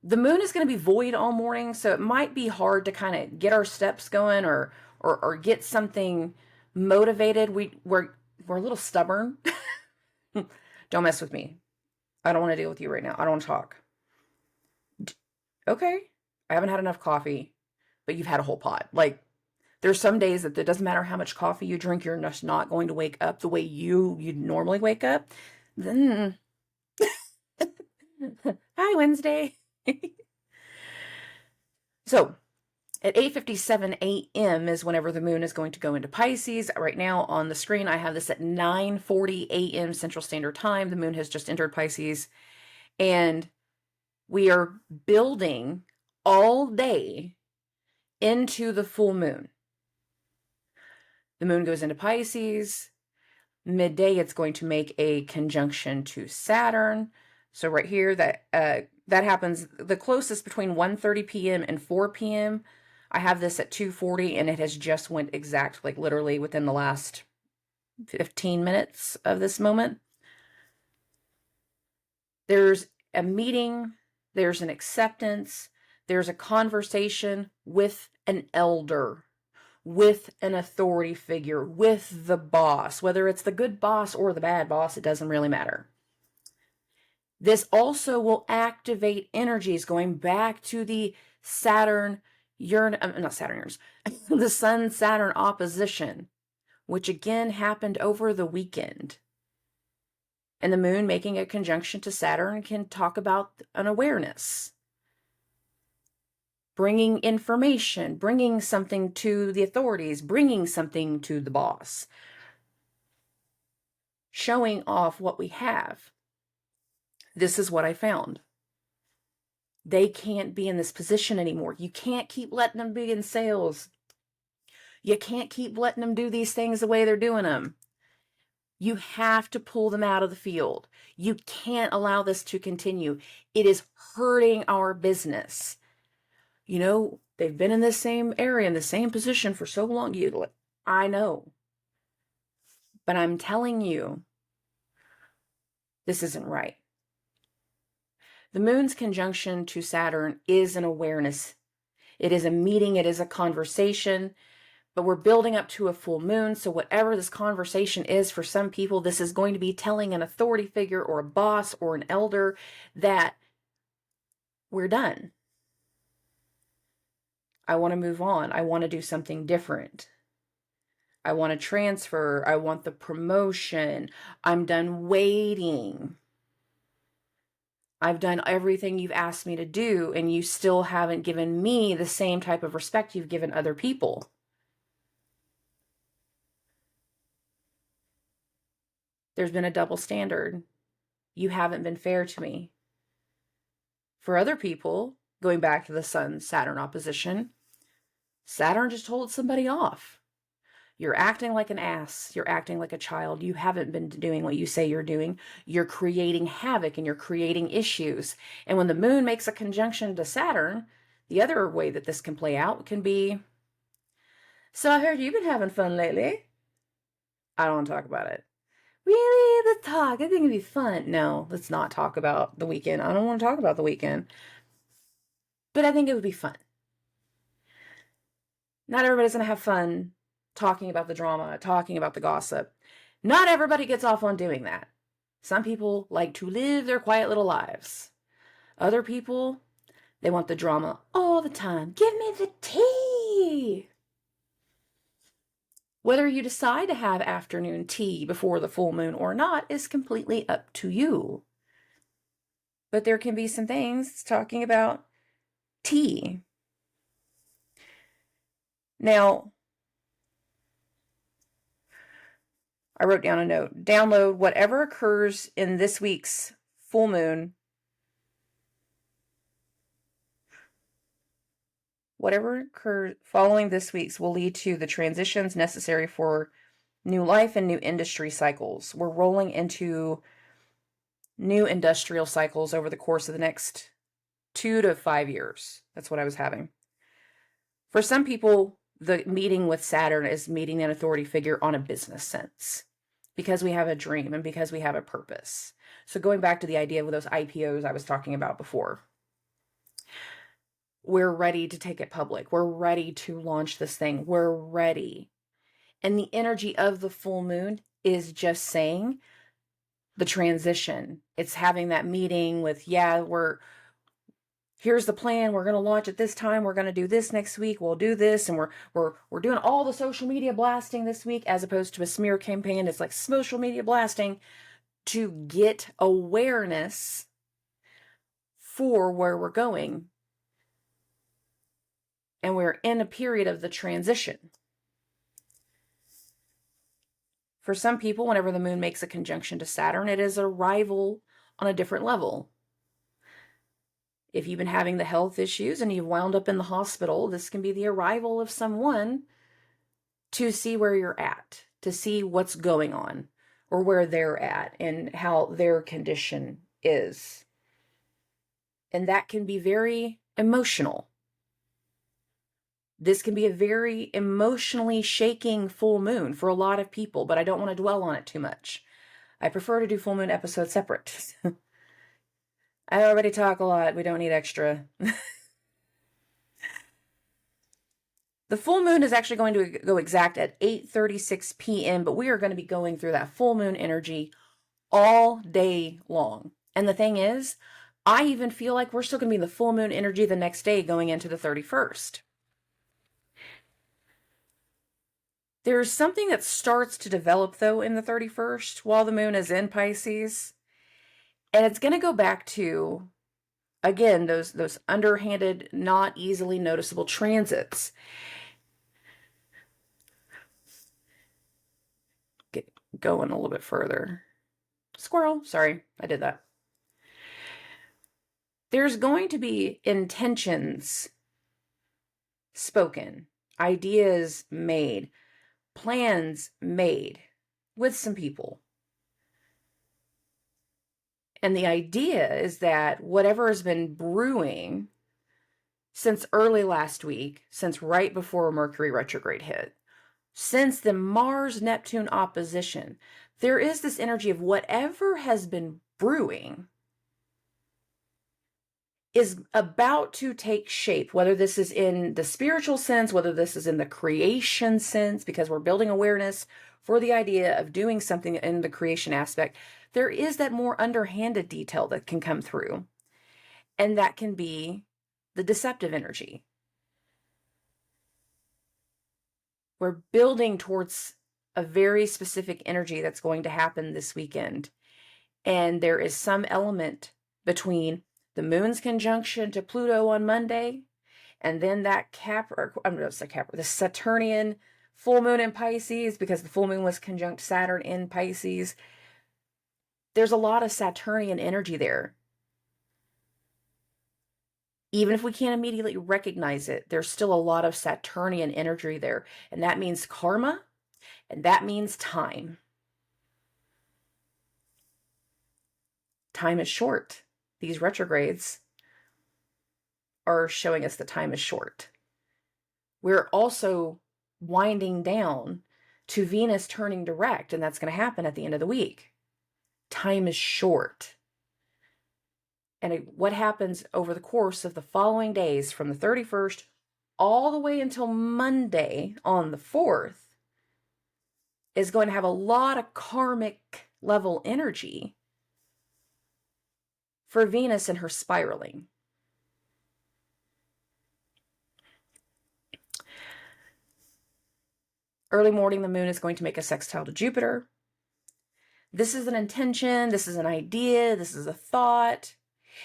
The moon is going to be void all morning, so it might be hard to kind of get our steps going or get something motivated. We're a little stubborn. Don't mess with me. I don't want to deal with you right now. I don't want to talk. Okay. I haven't had enough coffee, but you've had a whole pot. Like, there's some days that it doesn't matter how much coffee you drink, you're just not going to wake up the way you'd normally wake up. Then, hi, Wednesday. So, at 8:57 a.m. is whenever the moon is going to go into Pisces. Right now on the screen, I have this at 9:40 a.m. Central Standard Time. The moon has just entered Pisces. And we are building all day into the full moon. The moon goes into Pisces. Midday, it's going to make a conjunction to Saturn. So right here, that happens the closest between 1:30 p.m. and 4 p.m. I have this at 2:40, and it has just went exact, like literally within the last 15 minutes of this moment. There's a meeting, there's an acceptance, there's a conversation with an elder, with an authority figure, with the boss. Whether it's the good boss or the bad boss, it doesn't really matter. This also will activate energies going back to the Saturn, not Saturn, Uranus, the Sun-Saturn opposition, which again happened over the weekend. And the moon making a conjunction to Saturn can talk about an awareness. Bringing information, bringing something to the authorities, bringing something to the boss. Showing off what we have. This is what I found. They can't be in this position anymore. You can't keep letting them be in sales. You can't keep letting them do these things the way they're doing them. You have to pull them out of the field. You can't allow this to continue. It is hurting our business. You know, they've been in the same area, in the same position for so long. I know. But I'm telling you, this isn't right. The moon's conjunction to Saturn is an awareness. It is a meeting. It is a conversation. But we're building up to a full moon. So whatever this conversation is for some people, this is going to be telling an authority figure or a boss or an elder that we're done. I want to move on. I want to do something different. I want to transfer. I want the promotion. I'm done waiting. I've done everything you've asked me to do, and you still haven't given me the same type of respect you've given other people. There's been a double standard. You haven't been fair to me. For other people, going back to the Sun-Saturn opposition, Saturn just told somebody off. You're acting like an ass. You're acting like a child. You haven't been doing what you say you're doing. You're creating havoc and you're creating issues. And when the moon makes a conjunction to Saturn, the other way that this can play out can be, so I heard you've been having fun lately. I don't want to talk about it. Really? Let's talk. I think it'd be fun. No, let's not talk about the weekend. I don't want to talk about the weekend. But I think it would be fun. Not everybody's going to have fun talking about the drama, talking about the gossip. Not everybody gets off on doing that. Some people like to live their quiet little lives. Other people, they want the drama all the time. Give me the tea. Whether you decide to have afternoon tea before the full moon or not is completely up to you. But there can be some things talking about tea. Now, I wrote down a note. Download whatever occurs in this week's full moon. Whatever occurs following this week's will lead to the transitions necessary for new life and new industry cycles. We're rolling into new industrial cycles over the course of the next 2 to 5 years. That's what I was having. For some people, the meeting with Saturn is meeting an authority figure on a business sense because we have a dream and because we have a purpose. So going back to the idea of those IPOs I was talking about before, we're ready to take it public. We're ready to launch this thing. We're ready. And the energy of the full moon is just saying the transition. It's having that meeting with, here's the plan. We're going to launch at this time. We're going to do this next week. We'll do this. And we're doing all the social media blasting this week, as opposed to a smear campaign. It's like social media blasting to get awareness for where we're going. And we're in a period of the transition. For some people, whenever the moon makes a conjunction to Saturn, it is arrival on a different level. If you've been having the health issues and you've wound up in the hospital, this can be the arrival of someone to see where you're at, to see what's going on, or where they're at and how their condition is. And that can be very emotional. This can be a very emotionally shaking full moon for a lot of people, but I don't want to dwell on it too much. I prefer to do full moon episodes separate. I already talk a lot. We don't need extra. The full moon is actually going to go exact at 8:36 p.m., but we are going to be going through that full moon energy all day long. And the thing is, I even feel like we're still going to be in the full moon energy the next day going into the 31st. There's something that starts to develop, though, in the 31st while the moon is in Pisces. And it's going to go back to, again, those underhanded, not easily noticeable transits. Get going a little bit further. Squirrel, sorry, I did that. There's going to be intentions spoken, ideas made, plans made with some people. And the idea is that whatever has been brewing since early last week, since right before Mercury retrograde hit, since the Mars-Neptune opposition, there is this energy of whatever has been brewing is about to take shape, whether this is in the spiritual sense, whether this is in the creation sense, because we're building awareness for the idea of doing something in the creation aspect. There is that more underhanded detail that can come through, and that can be the deceptive energy, We're building towards a very specific energy that's going to happen this weekend. And there is some element between the moon's conjunction to Pluto on Monday, and then that the Saturnian full moon in Pisces, because the full moon was conjunct Saturn in Pisces. There's a lot of Saturnian energy there. Even if we can't immediately recognize it, there's still a lot of Saturnian energy there. And that means karma, and that means time. Time is short. These retrogrades are showing us that time is short. We're also winding down to Venus turning direct, and that's going to happen at the end of the week. Time is short. And what happens over the course of the following days from the 31st all the way until Monday on the 4th is going to have a lot of karmic level energy for Venus and her spiraling. Early morning, the moon is going to make a sextile to Jupiter. This is an intention. This is an idea. This is a thought.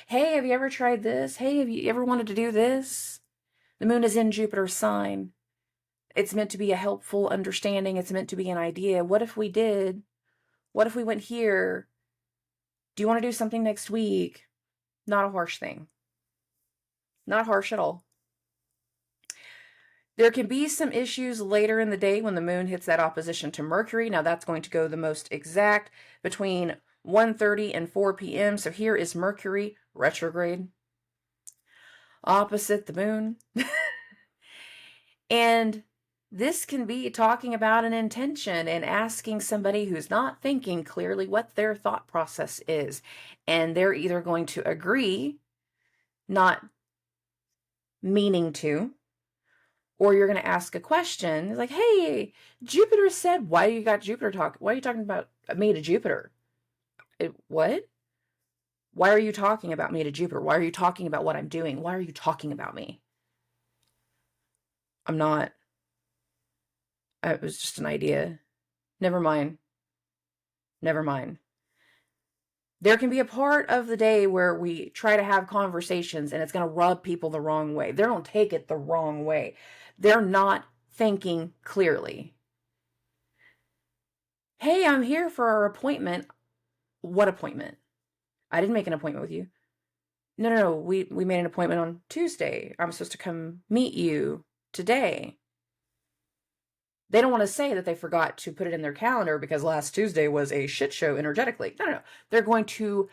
Hey, have you ever tried this? Hey, have you ever wanted to do this? The moon is in Jupiter's sign. It's meant to be a helpful understanding. It's meant to be an idea. What if we did? What if we went here? Do you want to do something next week? Not a harsh thing. Not harsh at all. There can be some issues later in the day when the moon hits that opposition to Mercury. Now that's going to go the most exact between 1:30 and 4 p.m. So here is Mercury retrograde opposite the moon. And this can be talking about an intention and asking somebody who's not thinking clearly what their thought process is. And they're either going to agree, not meaning to, or you're going to ask a question like, hey, Jupiter said, why are you talking about me to Jupiter? What? Why are you talking about me to Jupiter? Why are you talking about what I'm doing? Why are you talking about me? I'm not. It was just an idea. Never mind. Never mind. There can be a part of the day where we try to have conversations and it's going to rub people the wrong way. They don't take it the wrong way. They're not thinking clearly. Hey, I'm here for our appointment. What appointment? I didn't make an appointment with you. No. We made an appointment on Tuesday. I'm supposed to come meet you today. They don't want to say that they forgot to put it in their calendar because last Tuesday was a shit show energetically. No. They're going to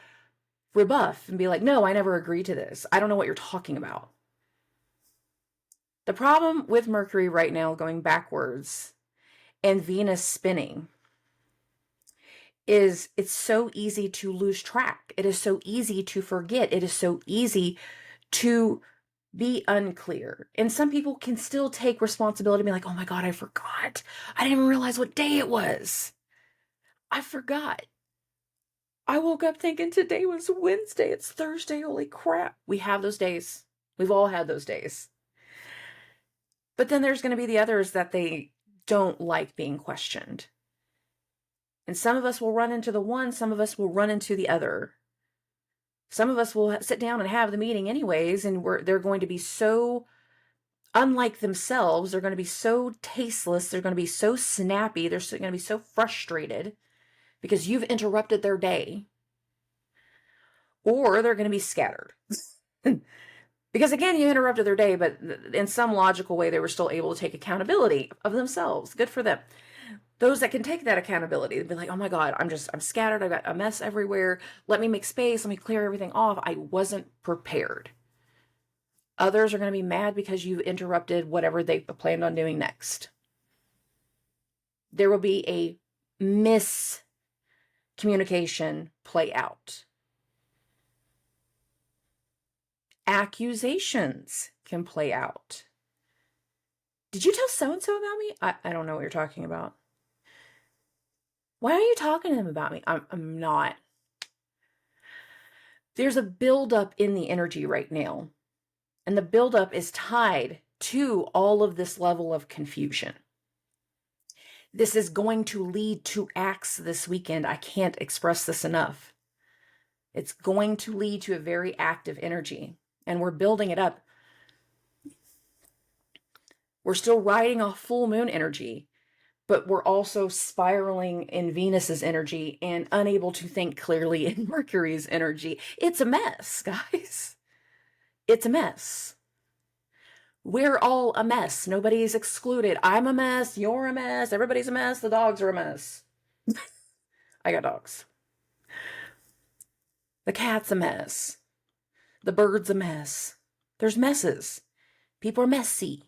rebuff and be like, no, I never agreed to this. I don't know what you're talking about. The problem with Mercury right now going backwards and Venus spinning is it's so easy to lose track. It is so easy to forget. It is so easy to be unclear. And some people can still take responsibility and be like, oh my God, I forgot. I didn't even realize what day it was. I forgot. I woke up thinking today was Wednesday. It's Thursday. Holy crap. We have those days. We've all had those days. But then there's going to be the others that they don't like being questioned. And some of us will run into the one, some of us will run into the other. Some of us will sit down and have the meeting anyways, and they're going to be so unlike themselves. They're going to be so tasteless. They're going to be so snappy. They're going to be so frustrated because you've interrupted their day. Or they're going to be scattered. Because again, you interrupted their day, but in some logical way, they were still able to take accountability of themselves. Good for them. Those that can take that accountability, they'd be like, oh my God, I'm scattered. I've got a mess everywhere. Let me make space. Let me clear everything off. I wasn't prepared. Others are going to be mad because you've interrupted whatever they planned on doing next. There will be a miscommunication play out. Accusations can play out. Did you tell so-and-so about me? I don't know what you're talking about. Why are you talking to them about me? I'm not. There's a buildup in the energy right now. And the buildup is tied to all of this level of confusion. This is going to lead to acts this weekend. I can't express this enough. It's going to lead to a very active energy, and we're building it up. We're still riding off full moon energy, but we're also spiraling in Venus's energy and unable to think clearly in Mercury's energy. It's a mess, guys. It's a mess. We're all a mess. Nobody's excluded. I'm a mess. You're a mess. Everybody's a mess. The dogs are a mess. I got dogs. The cat's a mess. The bird's a mess. There's messes. People are messy.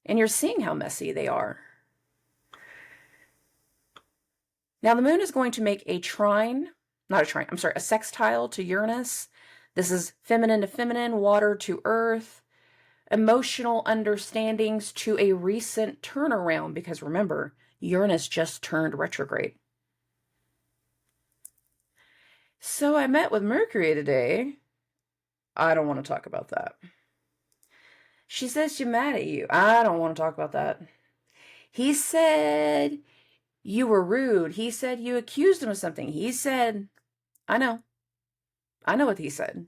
And you're seeing how messy they are. Now, the moon is going to make a sextile to Uranus. This is feminine to feminine, water to earth, emotional understandings to a recent turnaround, because remember, Uranus just turned retrograde. So I met with Mercury today. I don't want to talk about that. She says she's mad at you. I don't want to talk about that. He said you were rude. He said you accused him of something. He said, I know. I know what he said.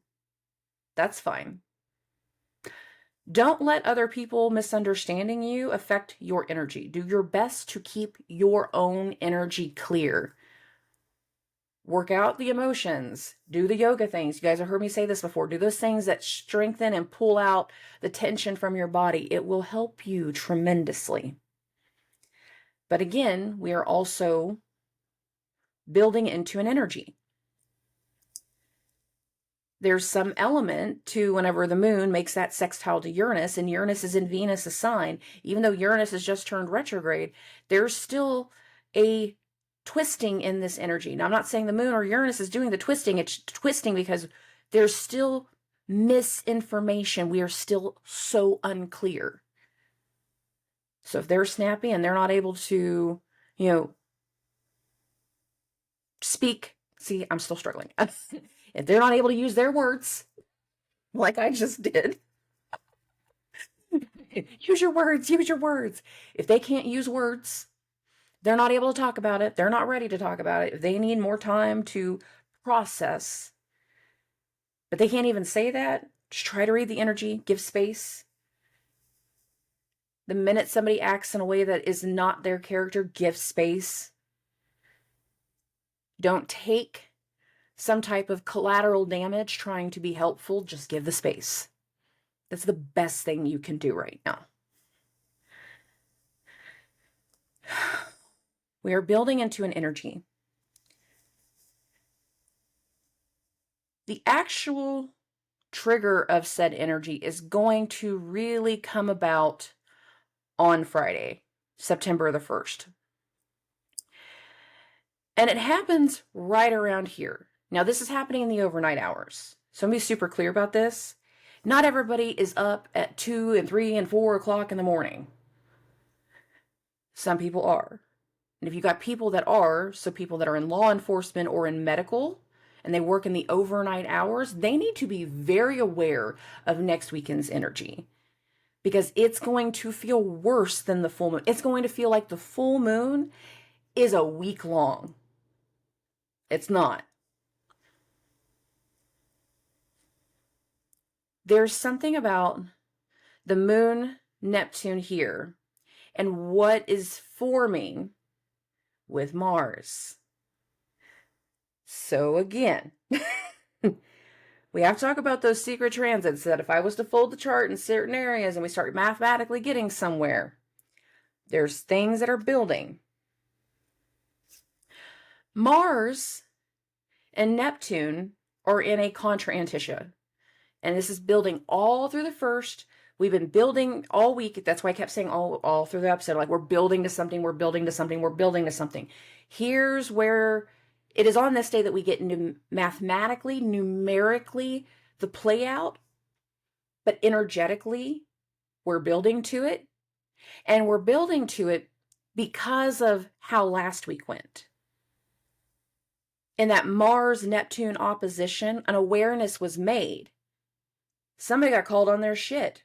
That's fine. Don't let other people misunderstanding you affect your energy. Do your best to keep your own energy clear. Work out the emotions. Do the yoga things. You guys have heard me say this before. Do those things that strengthen and pull out the tension from your body. It will help you tremendously. But again, we are also building into an energy. There's some element to whenever the moon makes that sextile to Uranus, and Uranus is in Venus' sign. Even though Uranus has just turned retrograde, there's still a twisting in this energy. Now, I'm not saying the moon or Uranus is doing the twisting. It's twisting because there's still misinformation. We are still so unclear. So if they're snappy and they're not able to, speak, see, I'm still struggling. If they're not able to use their words, like I just did, use your words, use your words. If they can't use words, they're not able to talk about it. They're not ready to talk about it. If they need more time to process, but they can't even say that, just try to read the energy, give space. The minute somebody acts in a way that is not their character, give space. Don't take some type of collateral damage trying to be helpful. Just give the space. That's the best thing you can do right now. We are building into an energy. The actual trigger of said energy is going to really come about on Friday, September the 1st. And it happens right around here. Now, this is happening in the overnight hours. So I'm going to be super clear about this. Not everybody is up at 2 and 3 and 4 o'clock in the morning. Some people are. And if you got people that are, so people that are in law enforcement or in medical, and they work in the overnight hours, they need to be very aware of next weekend's energy. Because it's going to feel worse than the full moon. It's going to feel like the full moon is a week long. It's not. There's something about the moon, Neptune here, and what is forming with Mars. So again, we have to talk about those secret transits that if I was to fold the chart in certain areas and we start mathematically getting somewhere, there's things that are building. Mars and Neptune are in a contra antitia. And this is building all through the first. We've been building all week. That's why I kept saying all through the episode, like we're building to something, we're building to something, we're building to something. Here's where it is on this day that we get mathematically, numerically, the play out, but energetically, we're building to it. And we're building to it because of how last week went. In that Mars-Neptune opposition, an awareness was made. Somebody got called on their shit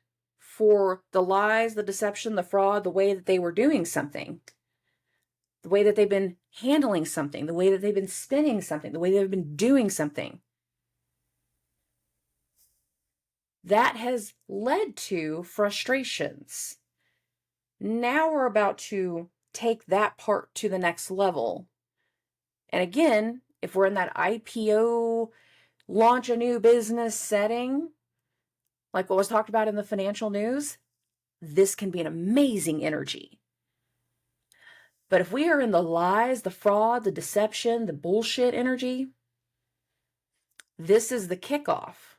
for the lies, the deception, the fraud, the way that they were doing something, the way that they've been handling something, the way that they've been spinning something, the way they've been doing something. That has led to frustrations. Now we're about to take that part to the next level. And again, if we're in that IPO, launch a new business setting, like what was talked about in the financial news, this can be an amazing energy. But if we are in the lies, the fraud, the deception, the bullshit energy, this is the kickoff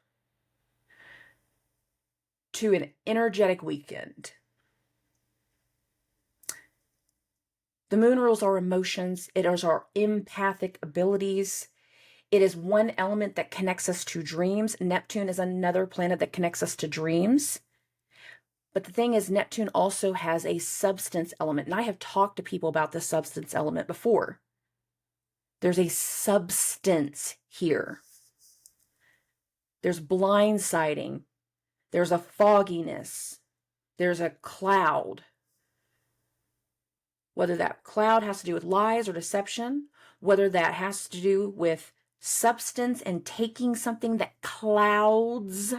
to an energetic weekend. The moon rules our emotions. It is our empathic abilities. It is one element that connects us to dreams. Neptune is another planet that connects us to dreams. But the thing is, Neptune also has a substance element. And I have talked to people about the substance element before. There's a substance here. There's blindsiding. There's a fogginess. There's a cloud. Whether that cloud has to do with lies or deception, whether that has to do with substance and taking something that clouds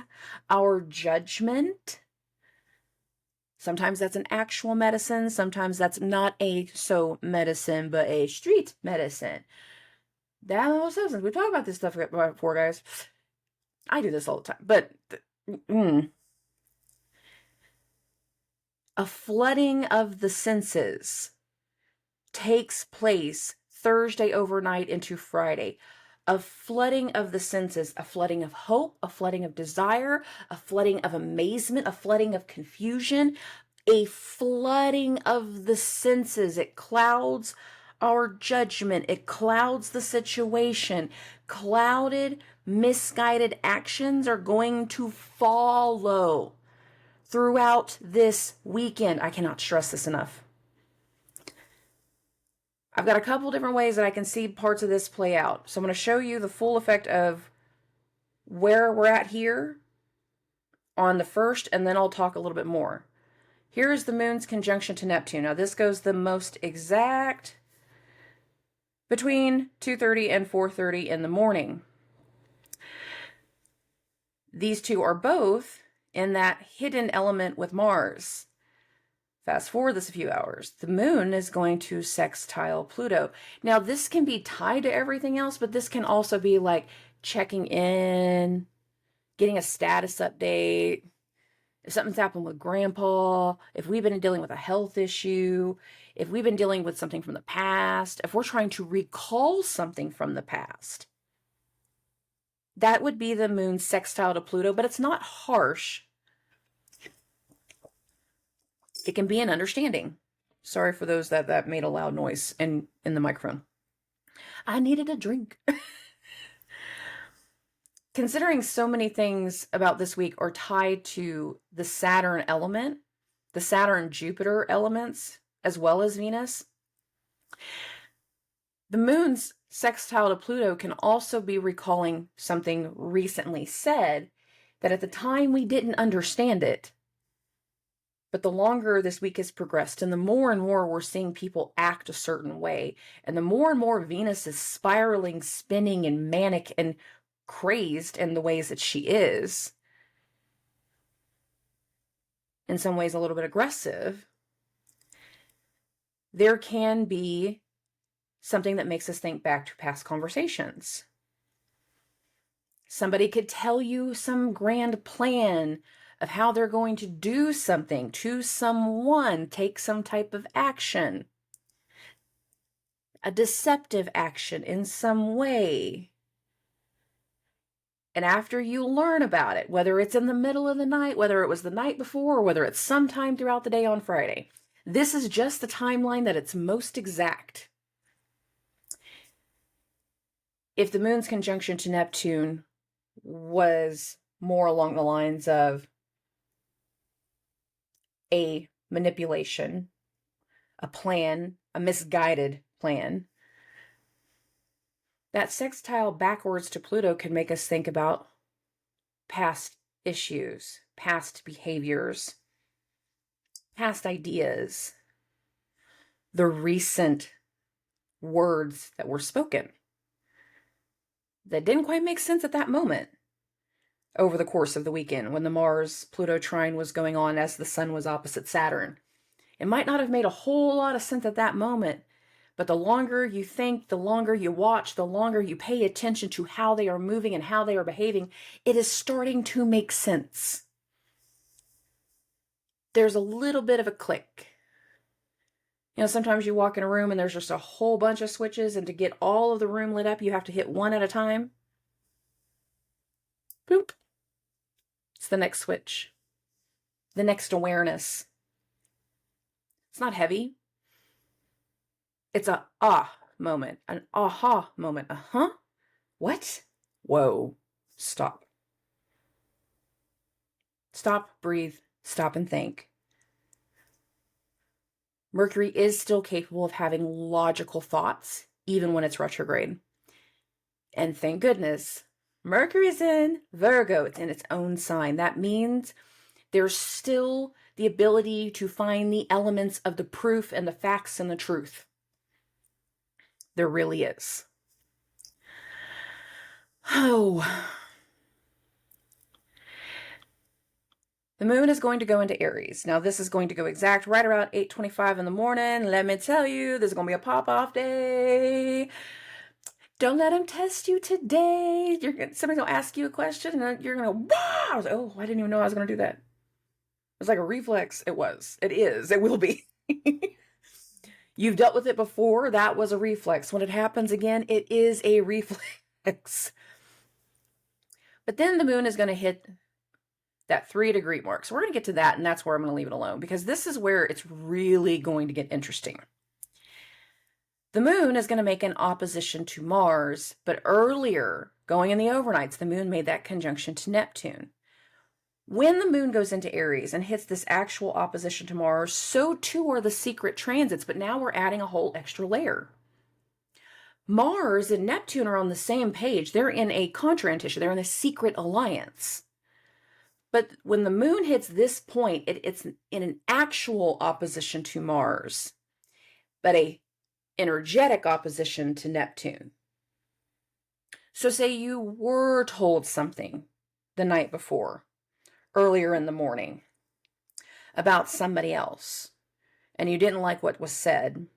our judgment. Sometimes that's an actual medicine. Sometimes that's not a medicine, but a street medicine. That little substance. We talked about this stuff before, guys. I do this all the time. But a flooding of the senses takes place Thursday overnight into Friday. A flooding of the senses, a flooding of hope, a flooding of desire, a flooding of amazement, a flooding of confusion, a flooding of the senses. It clouds our judgment. It clouds the situation. Clouded, misguided actions are going to follow throughout this weekend. I cannot stress this enough. I've got a couple different ways that I can see parts of this play out. So I'm going to show you the full effect of where we're at here on the 1st, and then I'll talk a little bit more. Here is the moon's conjunction to Neptune. Now this goes the most exact between 2:30 and 4:30 in the morning. These two are both in that hidden element with Mars. Fast forward this a few hours. The moon is going to sextile Pluto. Now, this can be tied to everything else, but this can also be like checking in, getting a status update. If something's happened with grandpa, if we've been dealing with a health issue, if we've been dealing with something from the past, if we're trying to recall something from the past, that would be the moon sextile to Pluto, but it's not harsh. It can be an understanding. Sorry for those that made a loud noise in the microphone. I needed a drink. Considering so many things about this week are tied to the Saturn element, the Saturn-Jupiter elements, as well as Venus, the moon's sextile to Pluto can also be recalling something recently said that at the time we didn't understand it. But the longer this week has progressed and the more and more we're seeing people act a certain way, and the more Venus is spiraling, spinning, and manic and crazed in the ways that she is, in some ways a little bit aggressive, there can be something that makes us think back to past conversations. Somebody could tell you some grand plan of how they're going to do something to someone, take some type of action, a deceptive action in some way. And after you learn about it, whether it's in the middle of the night, whether it was the night before, or whether it's sometime throughout the day on Friday, this is just the timeline that it's most exact. If the moon's conjunction to Neptune was more along the lines of a manipulation, a plan, a misguided plan, that sextile backwards to Pluto can make us think about past issues, past behaviors, past ideas, the recent words that were spoken that didn't quite make sense at that moment over the course of the weekend when the Mars-Pluto trine was going on as the sun was opposite Saturn. It might not have made a whole lot of sense at that moment, but the longer you think, the longer you watch, the longer you pay attention to how they are moving and how they are behaving, it is starting to make sense. There's a little bit of a click. Sometimes you walk in a room and there's just a whole bunch of switches, and to get all of the room lit up, you have to hit one at a time. Boop. It's the next switch. The next awareness. It's not heavy. It's a moment, an aha moment. What? Whoa. Stop. Stop, breathe, stop and think. Mercury is still capable of having logical thoughts, even when it's retrograde. And thank goodness, Mercury's in Virgo. It's in its own sign. That means there's still the ability to find the elements of the proof and the facts and the truth. There really is. Oh. The moon is going to go into Aries. Now, this is going to go exact right around 8:25 in the morning. Let me tell you, this is going to be a pop-off day. Don't let them test you today. Somebody's going to ask you a question, and you're going to, wow! I was like, oh, I didn't even know I was going to do that. It was like a reflex. It was. It is. It will be. You've dealt with it before. That was a reflex. When it happens again, it is a reflex. But then the moon is going to hit that 3-degree mark. So we're going to get to that, and that's where I'm going to leave it alone, because this is where it's really going to get interesting. The moon is going to make an opposition to Mars, but earlier, going in the overnights, the moon made that conjunction to Neptune. When the moon goes into Aries and hits this actual opposition to Mars, so too are the secret transits, but now we're adding a whole extra layer. Mars and Neptune are on the same page. They're in a contra-intuition. They're in a secret alliance. But when the moon hits this point, it's in an actual opposition to Mars, but a energetic opposition to Neptune. So say you were told something the night before, earlier in the morning, about somebody else, and you didn't like what was said.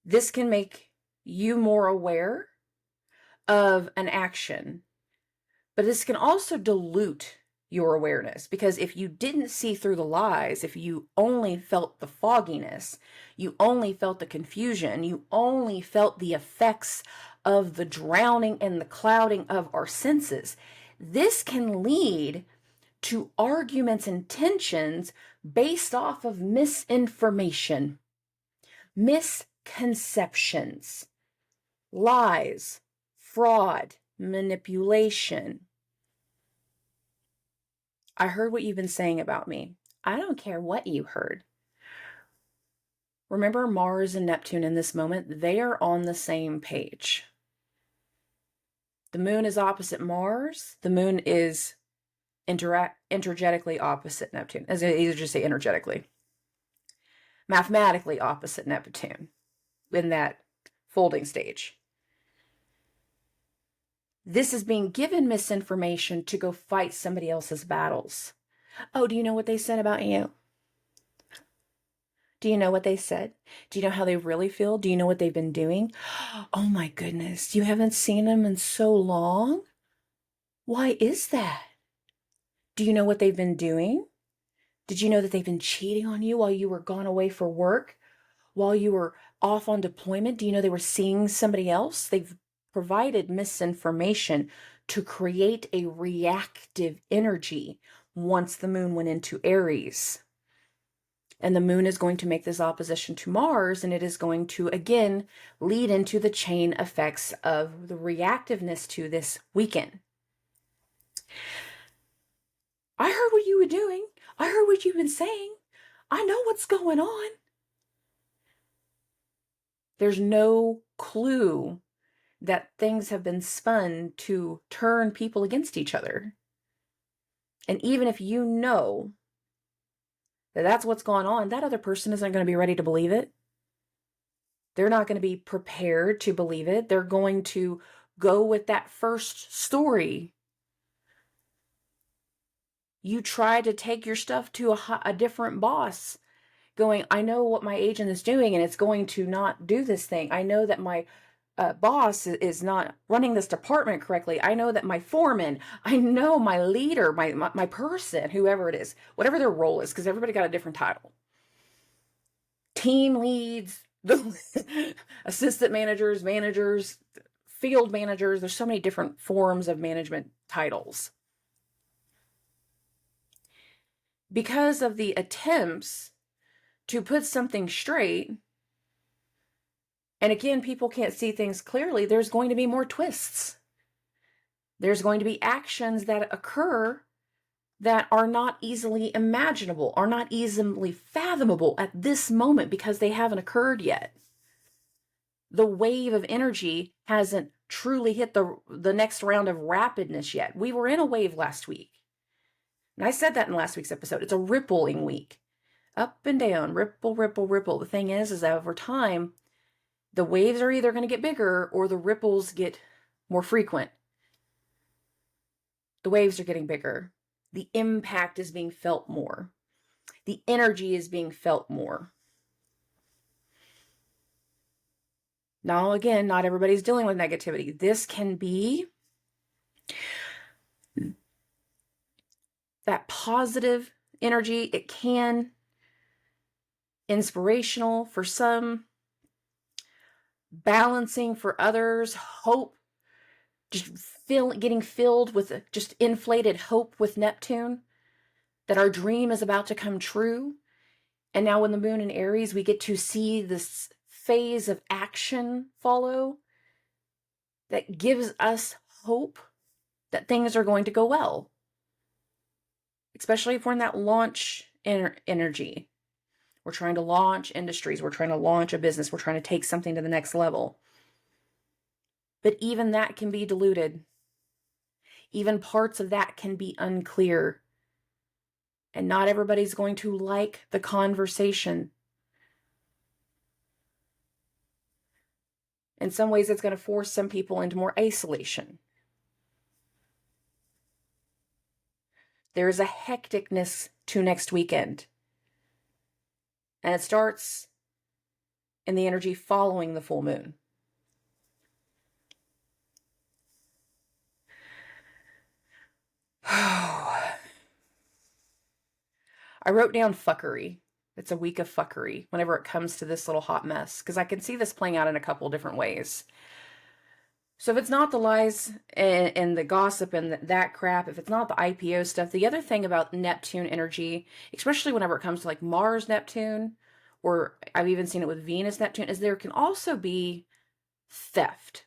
This can make you more aware of an action, but this can also dilute your awareness, because if you didn't see through the lies, if you only felt the fogginess, you only felt the confusion, you only felt the effects of the drowning and the clouding of our senses, this can lead to arguments and tensions based off of misinformation, misconceptions, lies, fraud, manipulation. I heard what you've been saying about me. I don't care what you heard. Remember, Mars and Neptune in this moment, they are on the same page. The moon is opposite Mars. The moon is energetically opposite Neptune. As I either just say energetically. Mathematically opposite Neptune in that folding stage. This is being given misinformation to go fight somebody else's battles. Oh, do you know what they said about you? Do you know what they said? Do you know how they really feel? Do you know what they've been doing? Oh my goodness, you haven't seen them in so long? Why is that? Do you know what they've been doing? Did you know that they've been cheating on you while you were gone away for work? While you were off on deployment? Do you know they were seeing somebody else? They've provided misinformation to create a reactive energy once the moon went into Aries. And the moon is going to make this opposition to Mars, and it is going to, again, lead into the chain effects of the reactiveness to this weekend. I heard what you were doing. I heard what you've been saying. I know what's going on. There's no clue that things have been spun to turn people against each other. And even if you know that that's what's going on, that other person isn't going to be ready to believe it. They're not going to be prepared to believe it. They're going to go with that first story. You try to take your stuff to a different boss, going, I know what my agent is doing and it's going to not do this thing. I know that my boss is not running this department correctly. I know that my foreman, I know my leader, my person, whoever it is, whatever their role is, because everybody got a different title. Team leads, assistant managers, field managers. There's so many different forms of management titles. Because of the attempts to put something straight, and again, people can't see things clearly, there's going to be more twists. There's going to be actions that occur that are not easily imaginable, are not easily fathomable at this moment because they haven't occurred yet. The wave of energy hasn't truly hit the next round of rapidness yet. We were in a wave last week. And I said that in last week's episode. It's a rippling week. Up and down, ripple, ripple, ripple. The thing is that over time, the waves are either going to get bigger or the ripples get more frequent. The waves are getting bigger. The impact is being felt more. The energy is being felt more. Now, again, not everybody's dealing with negativity. This can be that positive energy. It can inspirational for some, balancing for others, hope, just getting filled with just inflated hope with Neptune, that our dream is about to come true. And now when the moon in Aries, we get to see this phase of action follow that gives us hope that things are going to go well. Especially if we're in that launch energy. We're trying to launch industries. We're trying to launch a business. We're trying to take something to the next level. But even that can be diluted. Even parts of that can be unclear. And not everybody's going to like the conversation. In some ways, it's going to force some people into more isolation. There's a hecticness to next weekend. And it starts in the energy following the full moon. I wrote down fuckery. It's a week of fuckery whenever it comes to this little hot mess, because I can see this playing out in a couple different ways. So if it's not the lies and the gossip and that crap, if it's not the IPO stuff, the other thing about Neptune energy, especially whenever it comes to like Mars Neptune, or I've even seen it with Venus Neptune, is there can also be theft.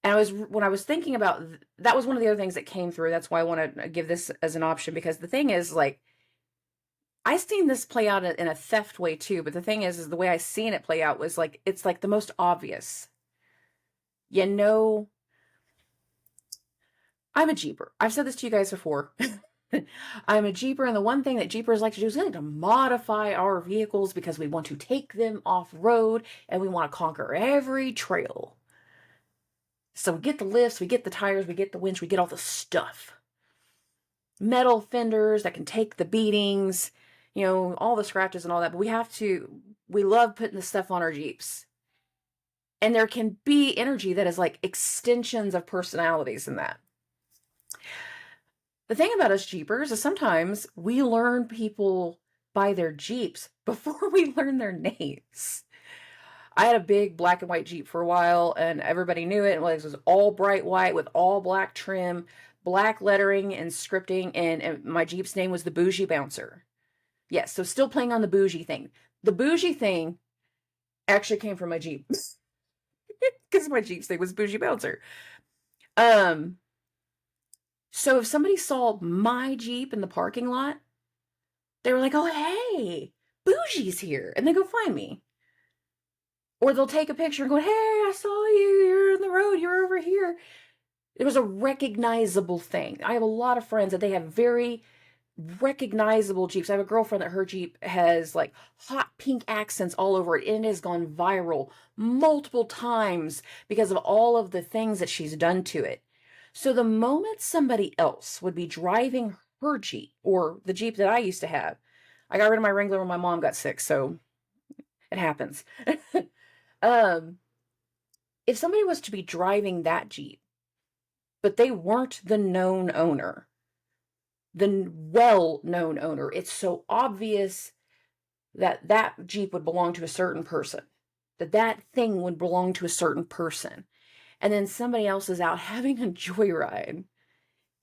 And when I was thinking about, that was one of the other things that came through. That's why I want to give this as an option, because the thing is, like, I've seen this play out in a theft way too, but the thing is the way I seen it play out was like, it's like the most obvious. You know, I'm a Jeeper. I've said this to you guys before. I'm a Jeeper, and the one thing that Jeepers like to do is they like to modify our vehicles because we want to take them off-road and we want to conquer every trail. So we get the lifts, we get the tires, we get the winch, we get all the stuff. Metal fenders that can take the beatings, you know, all the scratches and all that. But we love putting the stuff on our Jeeps. And there can be energy that is like extensions of personalities in that. The thing about us Jeepers is sometimes we learn people by their Jeeps before we learn their names. I had a big black and white Jeep for a while, and everybody knew it. It was all bright white with all black trim, black lettering and scripting, and my Jeep's name was the Bougie Bouncer. Yes, so still playing on the bougie thing. The bougie thing actually came from my Jeep. Because my Jeep's name was Bougie Bouncer. So if somebody saw my Jeep in the parking lot, they were like, oh, hey, Bougie's here. And they go find me. Or they'll take a picture and go, hey, I saw you. You're on the road. You're over here. It was a recognizable thing. I have a lot of friends that they have very recognizable Jeeps. I have a girlfriend that her Jeep has like hot pink accents all over it, and it has gone viral multiple times because of all of the things that she's done to it. So the moment somebody else would be driving her Jeep or the Jeep that I used to have, I got rid of my Wrangler when my mom got sick, so it happens. um, if somebody was to be driving that Jeep, but they weren't the known owner, the well-known owner, it's so obvious that that Jeep would belong to a certain person, that that thing would belong to a certain person. And then somebody else is out having a joyride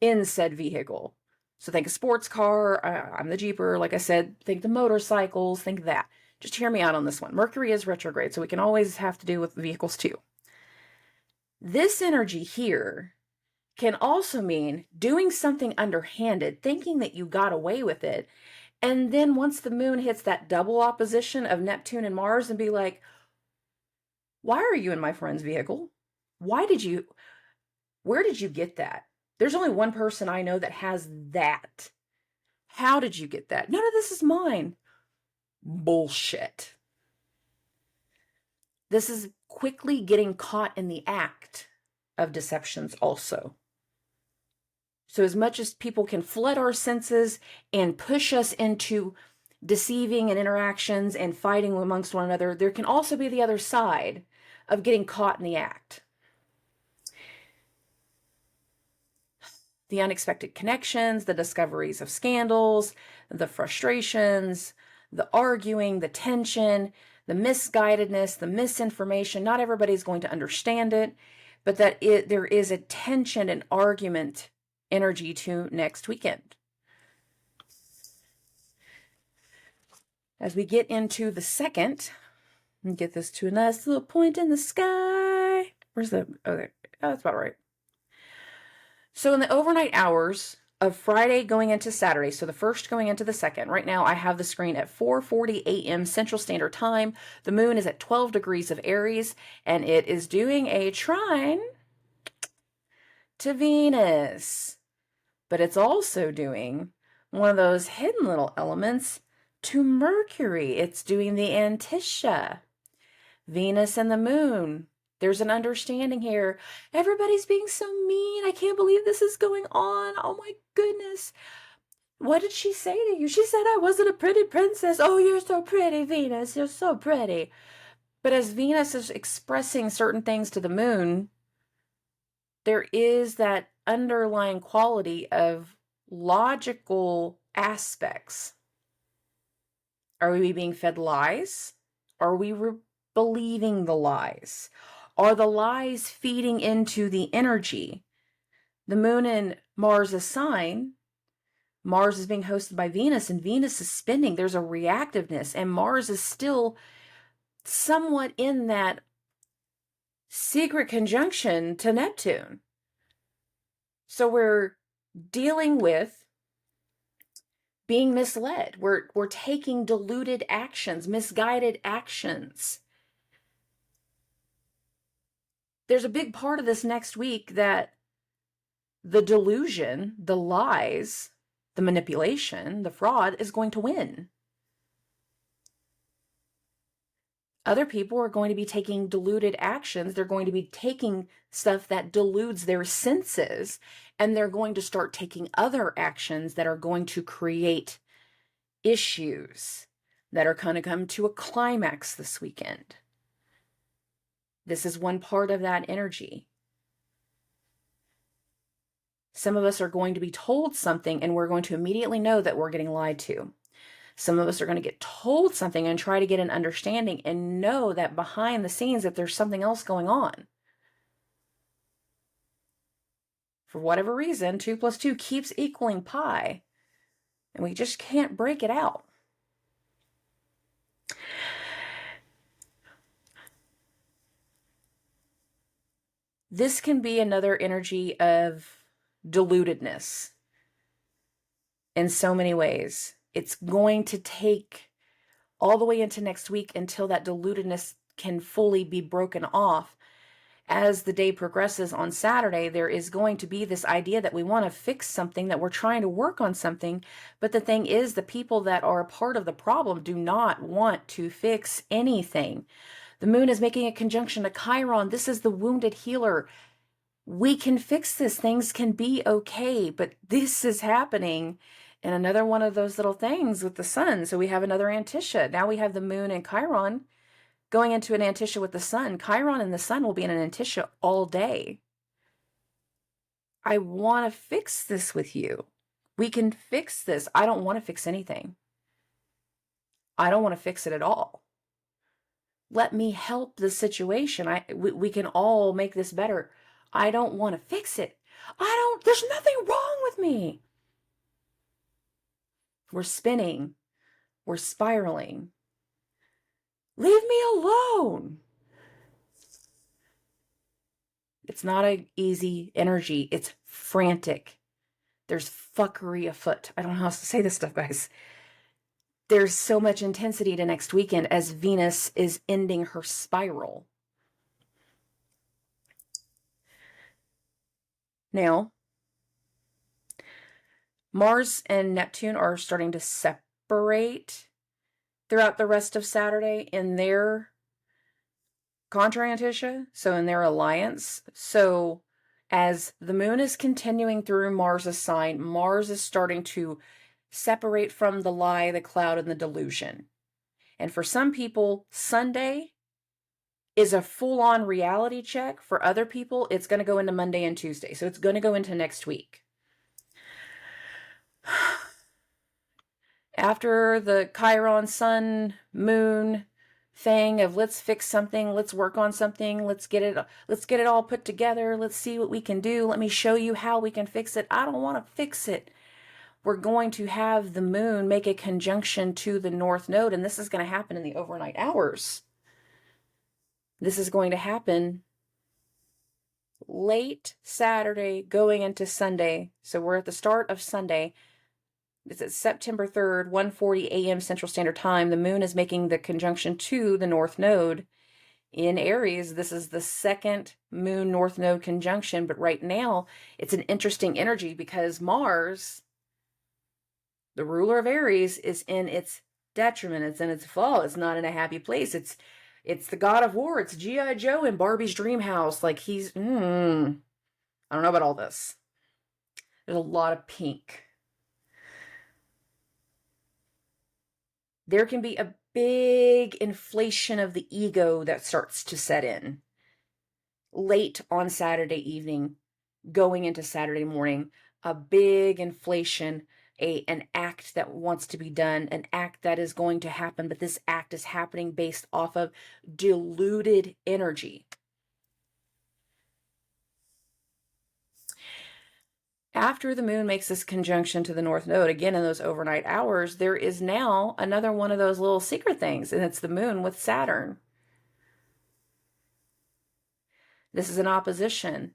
in said vehicle. So think a sports car. I'm the Jeeper. Like I said, think the motorcycles, think that. Just hear me out on this one. Mercury is retrograde, so we can always have to do with vehicles too. This energy here can also mean doing something underhanded, thinking that you got away with it. And then once the moon hits that double opposition of Neptune and Mars, and be like, why are you in my friend's vehicle? Where did you get that? There's only one person I know that has that. How did you get that? None of this is mine. Bullshit. This is quickly getting caught in the act of deceptions also. So as much as people can flood our senses and push us into deceiving and interactions and fighting amongst one another, there can also be the other side of getting caught in the act. The unexpected connections, the discoveries of scandals, the frustrations, the arguing, the tension, the misguidedness, the misinformation. Not everybody's going to understand it, but there is a tension and argument energy to next weekend. As we get into the second, and get this to a nice little point in the sky. Where's the, oh, there. Oh, that's about right. So in the overnight hours of Friday going into Saturday, so the first going into the second, right now I have the screen at 4:40 a.m. Central Standard Time. The moon is at 12 degrees of Aries, and it is doing a trine to Venus. But it's also doing one of those hidden little elements to Mercury. It's doing the Antisha. Venus and the moon. There's an understanding here. Everybody's being so mean. I can't believe this is going on. Oh my goodness. What did she say to you? She said I wasn't a pretty princess. Oh, you're so pretty, Venus. You're so pretty. But as Venus is expressing certain things to the moon, there is that underlying quality of logical aspects. Are we being fed lies? Are we believing the lies? Are the lies feeding into the energy? The moon in Mars' sign, Mars is being hosted by Venus, and Venus is spinning. There's a reactiveness, and Mars is still somewhat in that secret conjunction to Neptune. So we're dealing with being misled. We're taking diluted actions, misguided actions. There's a big part of this next week that the delusion, the lies, the manipulation, the fraud is going to win. Other people are going to be taking diluted actions. They're going to be taking stuff that deludes their senses, and they're going to start taking other actions that are going to create issues that are going to come to a climax this weekend. This is one part of that energy. Some of us are going to be told something and we're going to immediately know that we're getting lied to. Some of us are going to get told something and try to get an understanding and know that behind the scenes that there's something else going on. For whatever reason, 2 plus 2 keeps equaling pi, and we just can't break it out. This can be another energy of dilutedness in so many ways. It's going to take all the way into next week until that dilutedness can fully be broken off. as the day progresses on Saturday, there is going to be this idea that we want to fix something, that we're trying to work on something. But the thing is, the people that are a part of the problem do not want to fix anything. The moon is making a conjunction to Chiron. This is the wounded healer. We can fix this. Things can be okay. But this is happening in another one of those little things with the sun. So we have another Antisha. Now we have the moon and Chiron going into an Antisha with the sun. Chiron and the sun will be in an Antisha all day. I want to fix this with you. We can fix this. I don't want to fix anything. I don't want to fix it at all. Let me help the situation. We can all make this better. I don't want to fix it. There's nothing wrong with me. We're spinning. We're spiraling. Leave me alone. It's not an easy energy. It's frantic. There's fuckery afoot. I don't know how else to say this stuff, guys. There's so much intensity to next weekend as Venus is ending her spiral. Now, Mars and Neptune are starting to separate throughout the rest of Saturday in their contra Antisha, so in their alliance. So as the moon is continuing through Mars's sign, Mars is starting to separate from the lie, the cloud, and the delusion. And for some people, Sunday is a full-on reality check. For other people, it's going to go into Monday and Tuesday. So it's going to go into next week. After the Chiron, Sun, Moon thing of let's fix something, let's work on something, let's get it all put together, let's see what we can do, let me show you how we can fix it. I don't want to fix it. We're going to have the moon make a conjunction to the North Node, and this is going to happen in the overnight hours. This is going to happen late Saturday going into Sunday. So we're at the start of Sunday. It's at September 3rd, 1:40 a.m. Central Standard Time. The moon is making the conjunction to the North Node in Aries. This is the second moon North Node conjunction, but right now it's an interesting energy because Mars, the ruler of Aries, is in its detriment. It's in its fall. It's not in a happy place. It's the god of war. It's G.I. Joe in Barbie's dream house. Like I don't know about all this. There's a lot of pink. There can be a big inflation of the ego that starts to set in late on Saturday evening, going into Saturday morning. A big inflation, an act that wants to be done, an act that is going to happen, but this act is happening based off of diluted energy. After the moon makes this conjunction to the North Node, again in those overnight hours, there is now another one of those little secret things, and it's the moon with Saturn. This is an opposition.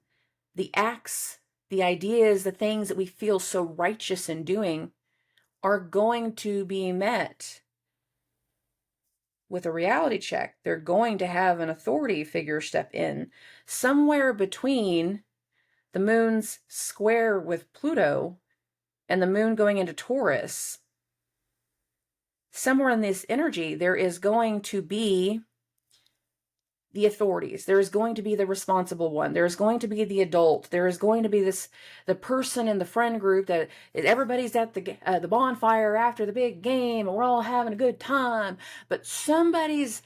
The acts, the ideas, the things that we feel so righteous in doing are going to be met with a reality check. They're going to have an authority figure step in. Somewhere between the moon's square with Pluto and the moon going into Taurus, somewhere in this energy, there is going to be the authorities. There is going to be the responsible one. There is going to be the adult. There is going to be the person in the friend group that everybody's at the bonfire after the big game and we're all having a good time, but somebody's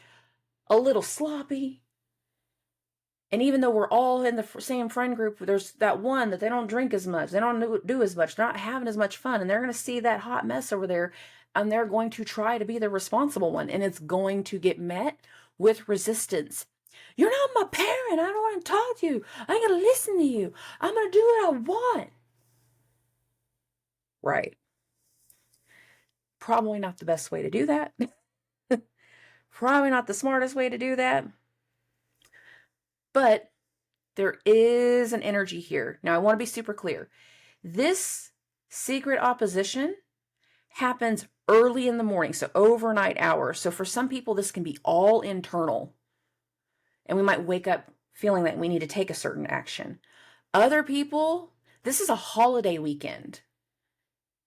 a little sloppy. And even though we're all in the same friend group, there's that one that they don't drink as much. They don't do as much. They're not having as much fun. And they're going to see that hot mess over there. And they're going to try to be the responsible one. And it's going to get met with resistance. You're not my parent. I don't want to talk to you. I ain't going to listen to you. I'm going to do what I want. Right. Probably not the best way to do that. Probably not the smartest way to do that. But there is an energy here. Now, I want to be super clear. This secret opposition happens early in the morning, so overnight hours. So for some people, this can be all internal. And we might wake up feeling that we need to take a certain action. Other people, this is a holiday weekend.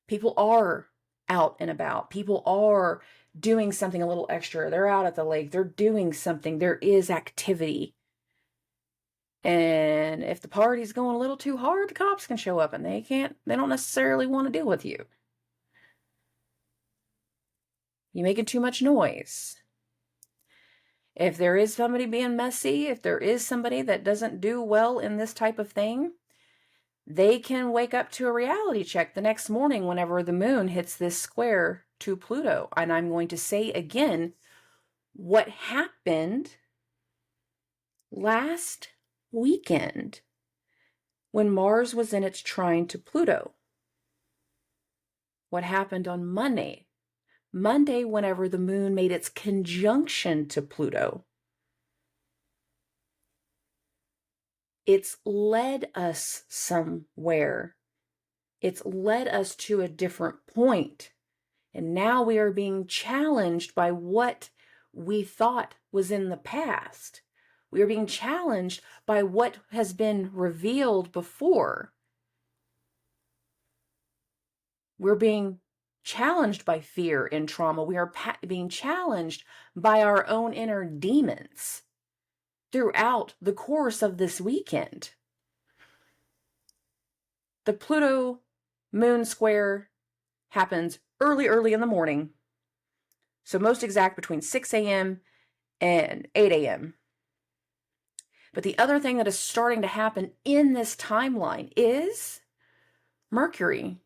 People are out and about. People are doing something a little extra. They're out at the lake. They're doing something. There is activity. And if the party's going a little too hard, the cops can show up and they don't necessarily want to deal with you. You're making too much noise. If there is somebody being messy, if there is somebody that doesn't do well in this type of thing, they can wake up to a reality check the next morning whenever the moon hits this square to Pluto. And I'm going to say again what happened last weekend when Mars was in its trine to Pluto. What happened on Monday? Monday, whenever the moon made its conjunction to Pluto. It's led us somewhere. It's led us to a different point. And now we are being challenged by what we thought was in the past. We are being challenged by what has been revealed before. We're being challenged by fear and trauma. We are being challenged by our own inner demons throughout the course of this weekend. The Pluto moon square happens early in the morning. So most exact between 6 a.m. and 8 a.m. But the other thing that is starting to happen in this timeline is Mercury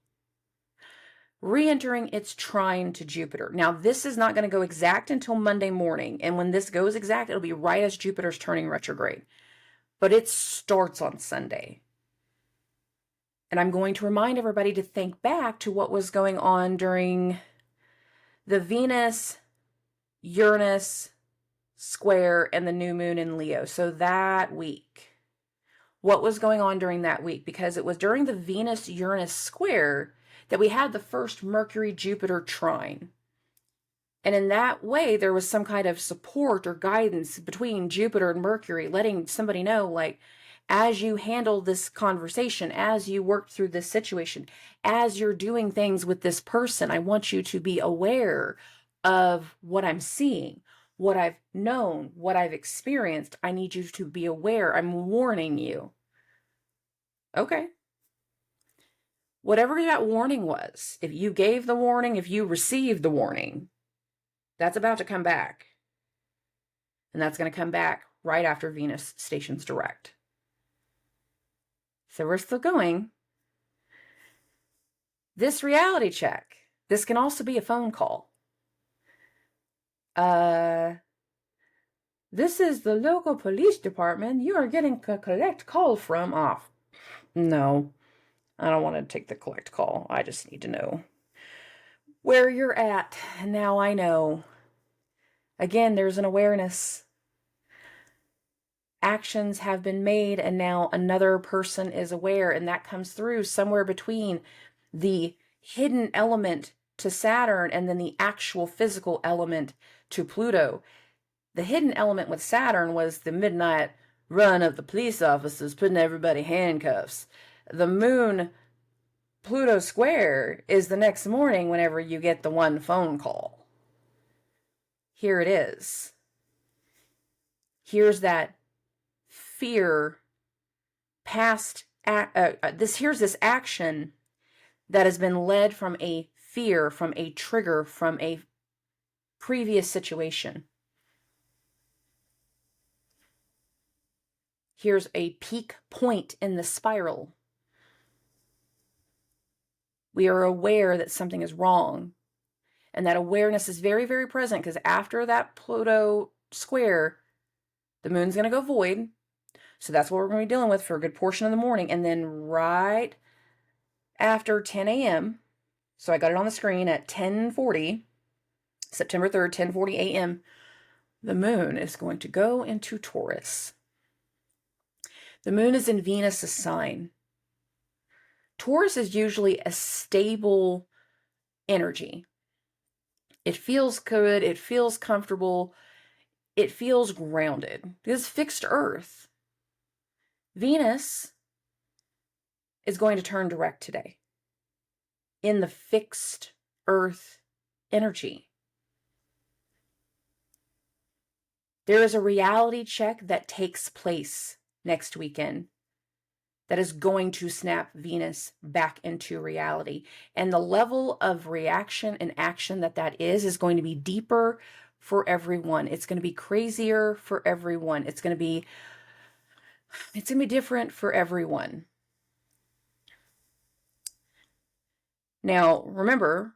re-entering its trine to Jupiter. Now, this is not going to go exact until Monday morning. And when this goes exact, it'll be right as Jupiter's turning retrograde. But it starts on Sunday. And I'm going to remind everybody to think back to what was going on during the Venus-Uranus square and the new moon in Leo. So that week, what was going on during that week? Because it was during the Venus-Uranus square that we had the first Mercury-Jupiter trine. And in that way, there was some kind of support or guidance between Jupiter and Mercury, letting somebody know, like, as you handle this conversation, as you work through this situation, as you're doing things with this person, I want you to be aware of what I'm seeing, what I've known, what I've experienced. I need you to be aware. I'm warning you. Okay. Whatever that warning was, if you gave the warning, if you received the warning, that's about to come back. And that's going to come back right after Venus stations direct. So we're still going. This reality check, this can also be a phone call. This is the local police department. You are getting a collect call from off. No, I don't want to take the collect call. I just need to know where you're at. Now I know. Again, there's an awareness. Actions have been made, and now another person is aware, and that comes through somewhere between the hidden element to Saturn and then the actual physical element to Pluto. The hidden element with Saturn was the midnight run of the police officers putting everybody in handcuffs. The moon Pluto square is the next morning whenever you get the one phone call. Here it is. Here's that fear past here's this action that has been led from a fear, from a trigger, from a previous situation. Here's a peak point in the spiral. We are aware that something is wrong. And that awareness is very, very present because after that Pluto square, the moon's going to go void. So that's what we're going to be dealing with for a good portion of the morning. And then right after 10 a.m., so I got it on the screen at 10:40, September 3rd, 10:40 a.m., the moon is going to go into Taurus. The moon is in Venus' sign. Taurus is usually a stable energy. It feels good. It feels comfortable. It feels grounded. It is fixed earth. Venus is going to turn direct today in the fixed Earth energy. There is a reality check that takes place next weekend that is going to snap Venus back into reality. And the level of reaction and action that is going to be deeper for everyone. It's going to be crazier for everyone. It's going to be different for everyone. Now, remember,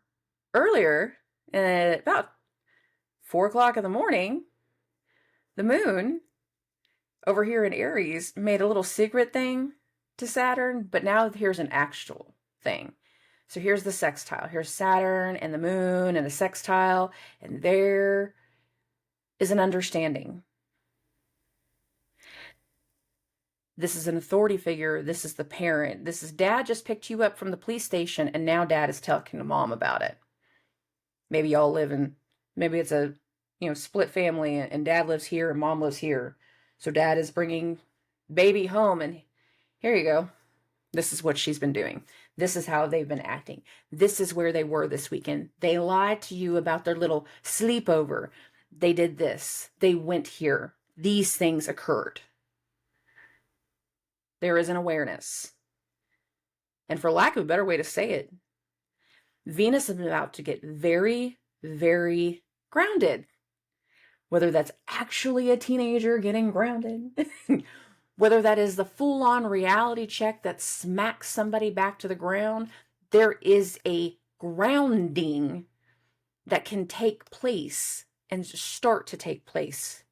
earlier, at about 4 o'clock in the morning, the moon over here in Aries made a little secret thing to Saturn, but now here's an actual thing. So here's the sextile. Here's Saturn and the moon and the sextile, and there is an understanding. This is an authority figure. This is the parent. This is dad just picked you up from the police station, and now dad is talking to mom about it. Maybe y'all live in, maybe it's a, split family, and dad lives here and mom lives here. So dad is bringing baby home, and here you go. This is what she's been doing. This is how they've been acting. This is where they were this weekend. They lied to you about their little sleepover. They did this. They went here. These things occurred. There is an awareness. And for lack of a better way to say it, Venus is about to get very, very grounded. Whether that's actually a teenager getting grounded, whether that is the full-on reality check that smacks somebody back to the ground, there is a grounding that can take place and start to take place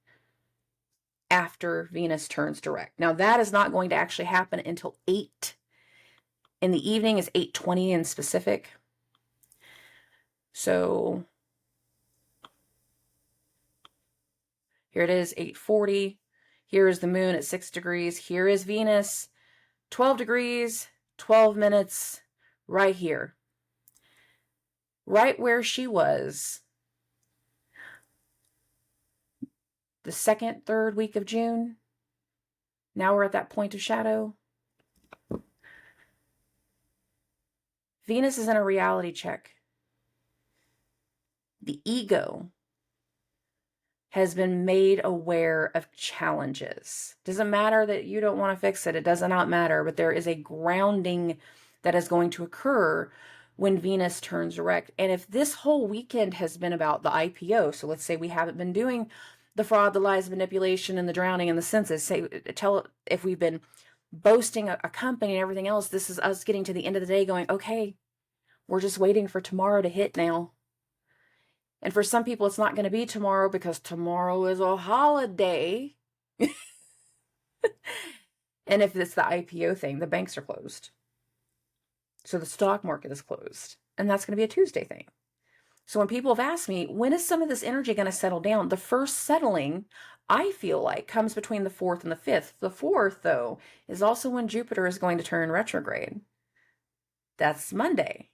after Venus turns direct. Now, that is not going to actually happen until 8 in the evening, is 8:20 in specific. So here it is, 8:40. Here is the moon at 6 degrees. Here is Venus, 12 degrees, 12 minutes, right here. Right where she was the second, third week of June. Now we're at that point of shadow. Venus is in a reality check. The ego has been made aware of challenges. Doesn't matter that you don't want to fix it. It does not matter, but there is a grounding that is going to occur when Venus turns direct. And if this whole weekend has been about the IPO, so let's say we haven't been doing the fraud, the lies, manipulation, and the drowning in the senses, if we've been boasting a company and everything else, this is us getting to the end of the day going, okay, we're just waiting for tomorrow to hit now. And for some people, it's not going to be tomorrow because tomorrow is a holiday. And if it's the IPO thing, the banks are closed. So the stock market is closed. And that's going to be a Tuesday thing. So when people have asked me, when is some of this energy going to settle down? The first settling, I feel like, comes between the 4th and the 5th. The 4th, though, is also when Jupiter is going to turn retrograde. That's Monday.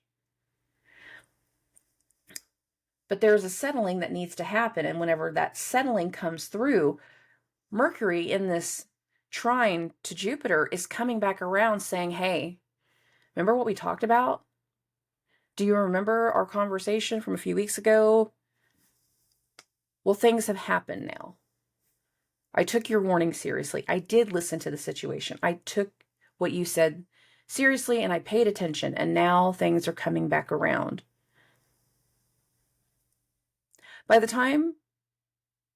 But there's a settling that needs to happen. And whenever that settling comes through, Mercury in this trine to Jupiter is coming back around saying, hey, remember what we talked about? Do you remember our conversation from a few weeks ago? Well, things have happened now. I took your warning seriously. I did listen to the situation. I took what you said seriously and I paid attention. And now things are coming back around. By the time,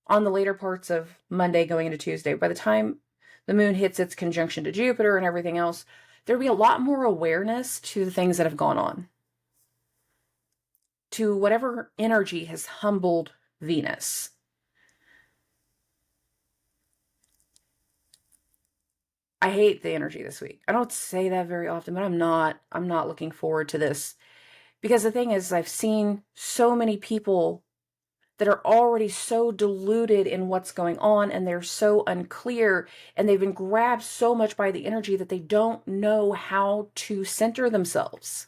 on the later parts of Monday going into Tuesday, by the time the moon hits its conjunction to Jupiter and everything else, there'll be a lot more awareness to the things that have gone on, to whatever energy has humbled Venus. I hate the energy this week. I don't say that very often, but I'm not looking forward to this. Because the thing is, I've seen so many people that are already so deluded in what's going on, and they're so unclear, and they've been grabbed so much by the energy that they don't know how to center themselves.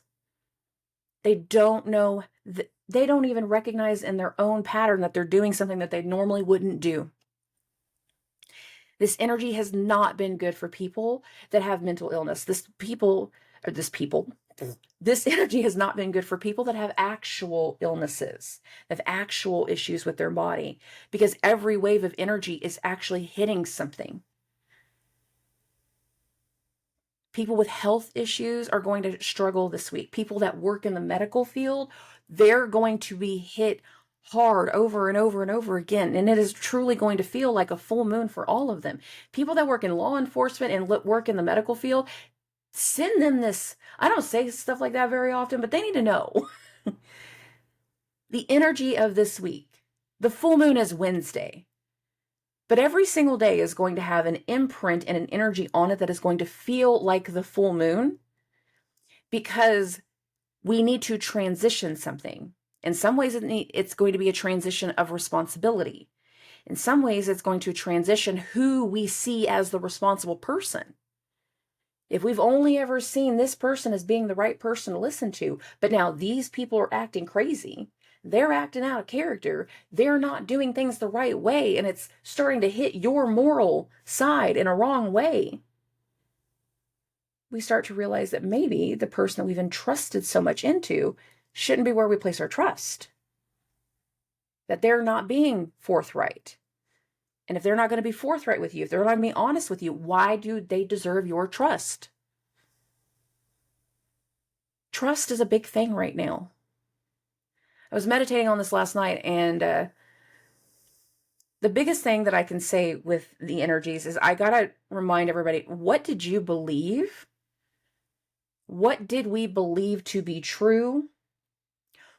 They don't know, they don't even recognize in their own pattern that they're doing something that they normally wouldn't do. This energy has not been good for people that have mental illness. This energy has not been good for people that have actual illnesses, that have actual issues with their body, because every wave of energy is actually hitting something. People with health issues are going to struggle this week. People that work in the medical field, they're going to be hit hard over and over and over again. And it is truly going to feel like a full moon for all of them. People that work in law enforcement and work in the medical field, send them this. I don't say stuff like that very often, but they need to know. The energy of this week, the full moon is Wednesday. But every single day is going to have an imprint and an energy on it that is going to feel like the full moon, because we need to transition something. In some ways, it's going to be a transition of responsibility. In some ways, it's going to transition who we see as the responsible person. If we've only ever seen this person as being the right person to listen to, but now these people are acting crazy, they're acting out of character, they're not doing things the right way, and it's starting to hit your moral side in a wrong way, we start to realize that maybe the person that we've entrusted so much into shouldn't be where we place our trust. That they're not being forthright. And if they're not going to be forthright with you, if they're not going to be honest with you, why do they deserve your trust? Trust is a big thing right now. I was meditating on this last night, and the biggest thing that I can say with the energies is I got to remind everybody, what did you believe? What did we believe to be true?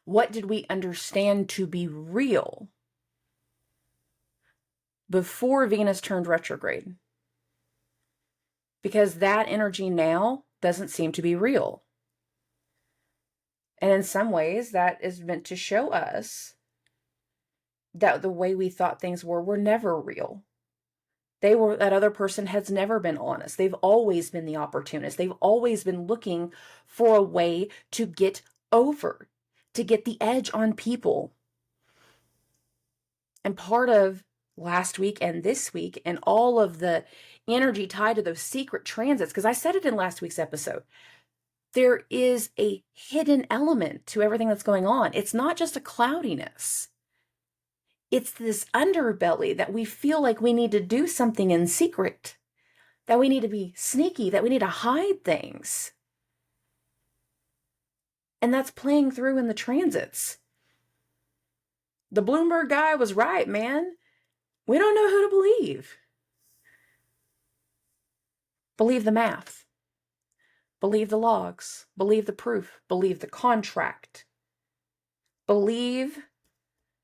What did we understand to be real before Venus turned retrograde? Because that energy now doesn't seem to be real. And in some ways, that is meant to show us that the way we thought things were never real. That other person has never been honest. They've always been the opportunist. They've always been looking for a way to get over, to get the edge on people. And part of last week and this week and all of the energy tied to those secret transits, because I said it in last week's episode, there is a hidden element to everything that's going on. It's not just a cloudiness. It's this underbelly that we feel like we need to do something in secret, that we need to be sneaky, that we need to hide things. And that's playing through in the transits. The Bloomberg guy was right, man. We don't know who to believe. Believe the math. Believe the logs. Believe the proof. Believe the contract. Believe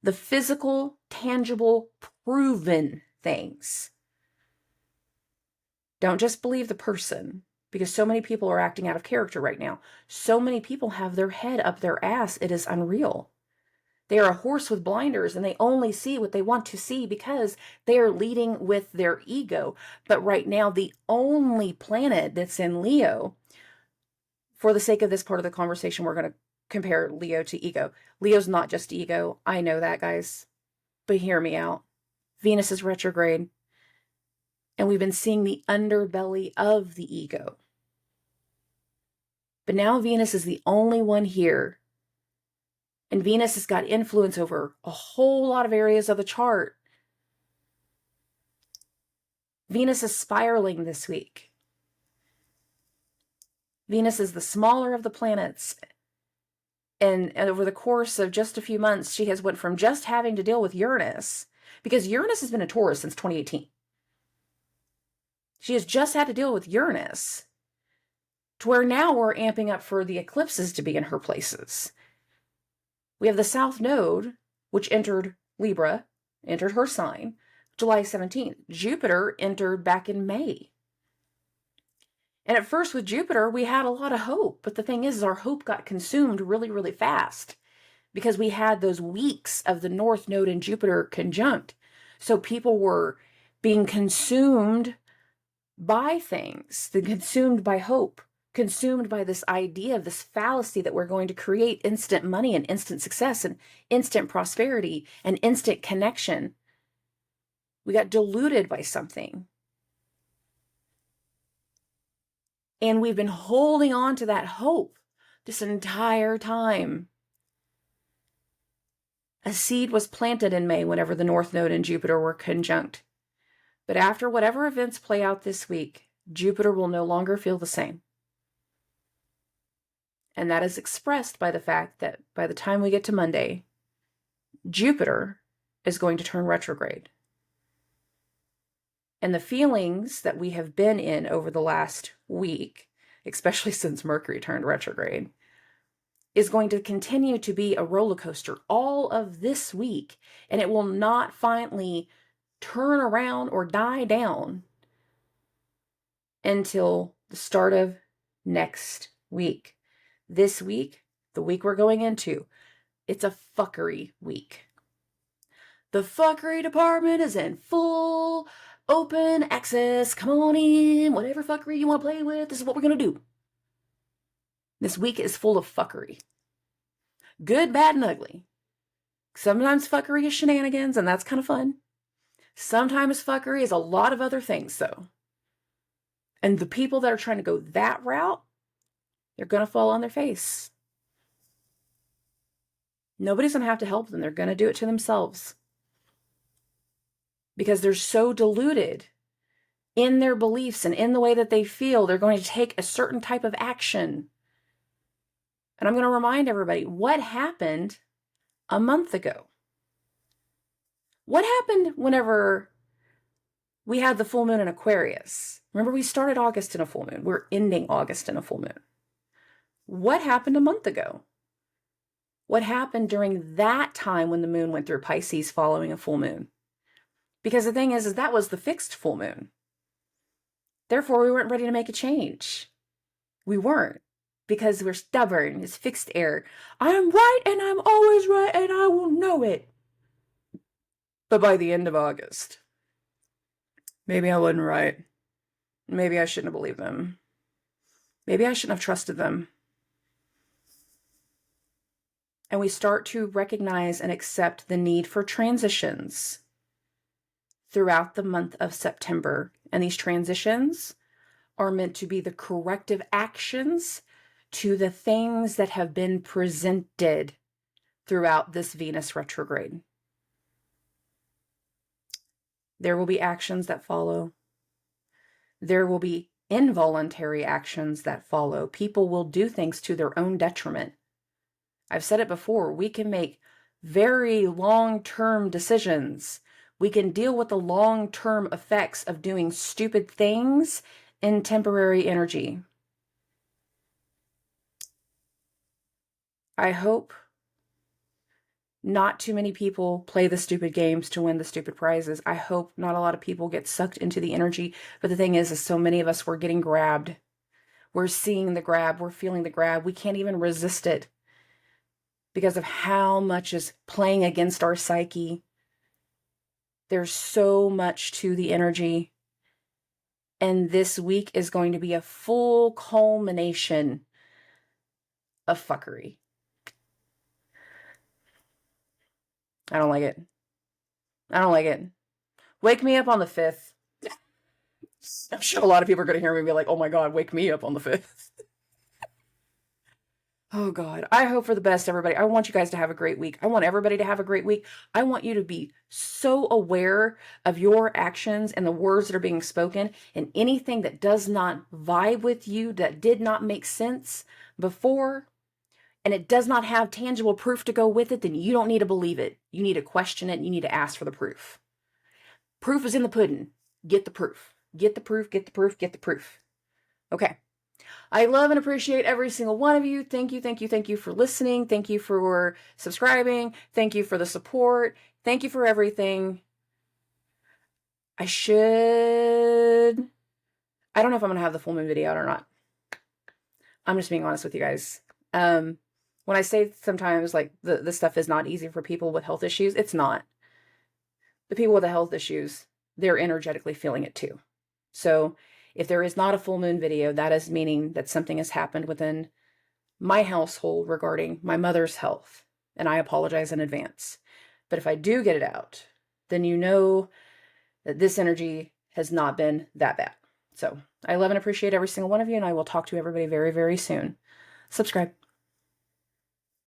the physical, tangible, proven things. Don't just believe the person, because so many people are acting out of character right now. So many people have their head up their ass. It is unreal. They are a horse with blinders, and they only see what they want to see because they are leading with their ego. But right now, the only planet that's in Leo, for the sake of this part of the conversation, we're going to compare Leo to ego. Leo's not just ego. I know that, guys. But hear me out. Venus is retrograde. And we've been seeing the underbelly of the ego. But now Venus is the only one here. And Venus has got influence over a whole lot of areas of the chart. Venus is spiraling this week. Venus is the smaller of the planets. And over the course of just a few months, she has went from just having to deal with Uranus, because Uranus has been a Taurus since 2018. She has just had to deal with Uranus, to where now we're amping up for the eclipses to be in her places. We have the South Node, which entered Libra, entered her sign, July 17th. Jupiter entered back in May. And at first with Jupiter, we had a lot of hope. But the thing is, our hope got consumed really, really fast, because we had those weeks of the North Node and Jupiter conjunct. So people were being consumed by things, consumed by hope, consumed by this idea of this fallacy that we're going to create instant money and instant success and instant prosperity and instant connection. We got deluded by something. And we've been holding on to that hope this entire time. A seed was planted in May whenever the North Node and Jupiter were conjunct. But after whatever events play out this week, Jupiter will no longer feel the same. And that is expressed by the fact that by the time we get to Monday, Jupiter is going to turn retrograde. And the feelings that we have been in over the last week, especially since Mercury turned retrograde, is going to continue to be a roller coaster all of this week. And it will not finally turn around or die down until the start of next week. This week, the week we're going into, it's a fuckery week. The fuckery department is in full open access. Come on in. Whatever fuckery you want to play with, this is what we're going to do. This week is full of fuckery. Good, bad, and ugly. Sometimes fuckery is shenanigans, and that's kind of fun. Sometimes fuckery is a lot of other things, though. And the people that are trying to go that route, they're going to fall on their face. Nobody's going to have to help them. They're going to do it to themselves. Because they're so deluded in their beliefs and in the way that they feel, they're going to take a certain type of action. And I'm going to remind everybody what happened a month ago. What happened whenever we had the full moon in Aquarius? Remember, we started August in a full moon. We're ending August in a full moon. What happened a month ago? What happened during that time when the moon went through Pisces following a full moon? Because the thing is that was the fixed full moon. Therefore, we weren't ready to make a change. We weren't, because we're stubborn. It's fixed air. I'm right and I'm always right and I will know it. But by the end of August, maybe I wasn't right. Maybe I shouldn't have believed them. Maybe I shouldn't have trusted them. And we start to recognize and accept the need for transitions throughout the month of September. And these transitions are meant to be the corrective actions to the things that have been presented throughout this Venus retrograde. There will be actions that follow. There will be involuntary actions that follow. People will do things to their own detriment. I've said it before, we can make very long-term decisions. We can deal with the long-term effects of doing stupid things in temporary energy. I hope not too many people play the stupid games to win the stupid prizes. I hope not a lot of people get sucked into the energy. But the thing is so many of us, we're getting grabbed. We're seeing the grab. We're feeling the grab. We can't even resist it because of how much is playing against our psyche. There's so much to the energy. And this week is going to be a full culmination of fuckery. I don't like it. I don't like it. Wake me up on the 5th. I'm sure a lot of people are going to hear me and be like, oh my God, wake me up on the 5th. Oh God, I hope for the best, everybody. I want you guys to have a great week. I want everybody to have a great week. I want you to be so aware of your actions and the words that are being spoken, and anything that does not vibe with you, that did not make sense before, and it does not have tangible proof to go with it, then you don't need to believe it. You need to question it. And you need to ask for the proof. Proof is in the pudding. Get the proof. Get the proof, get the proof, get the proof. Okay. I love and appreciate every single one of you. Thank you, thank you, thank you for listening. Thank you for subscribing. Thank you for the support. Thank you for everything. I don't know if I'm going to have the full moon video out or not. I'm just being honest with you guys. When I say sometimes like the stuff is not easy for people with health issues, it's not. The people with the health issues, they're energetically feeling it too. So if there is not a full moon video, that is meaning that something has happened within my household regarding my mother's health. And I apologize in advance. But if I do get it out, then you know that this energy has not been that bad. So I love and appreciate every single one of you, and I will talk to everybody very, very soon. Subscribe.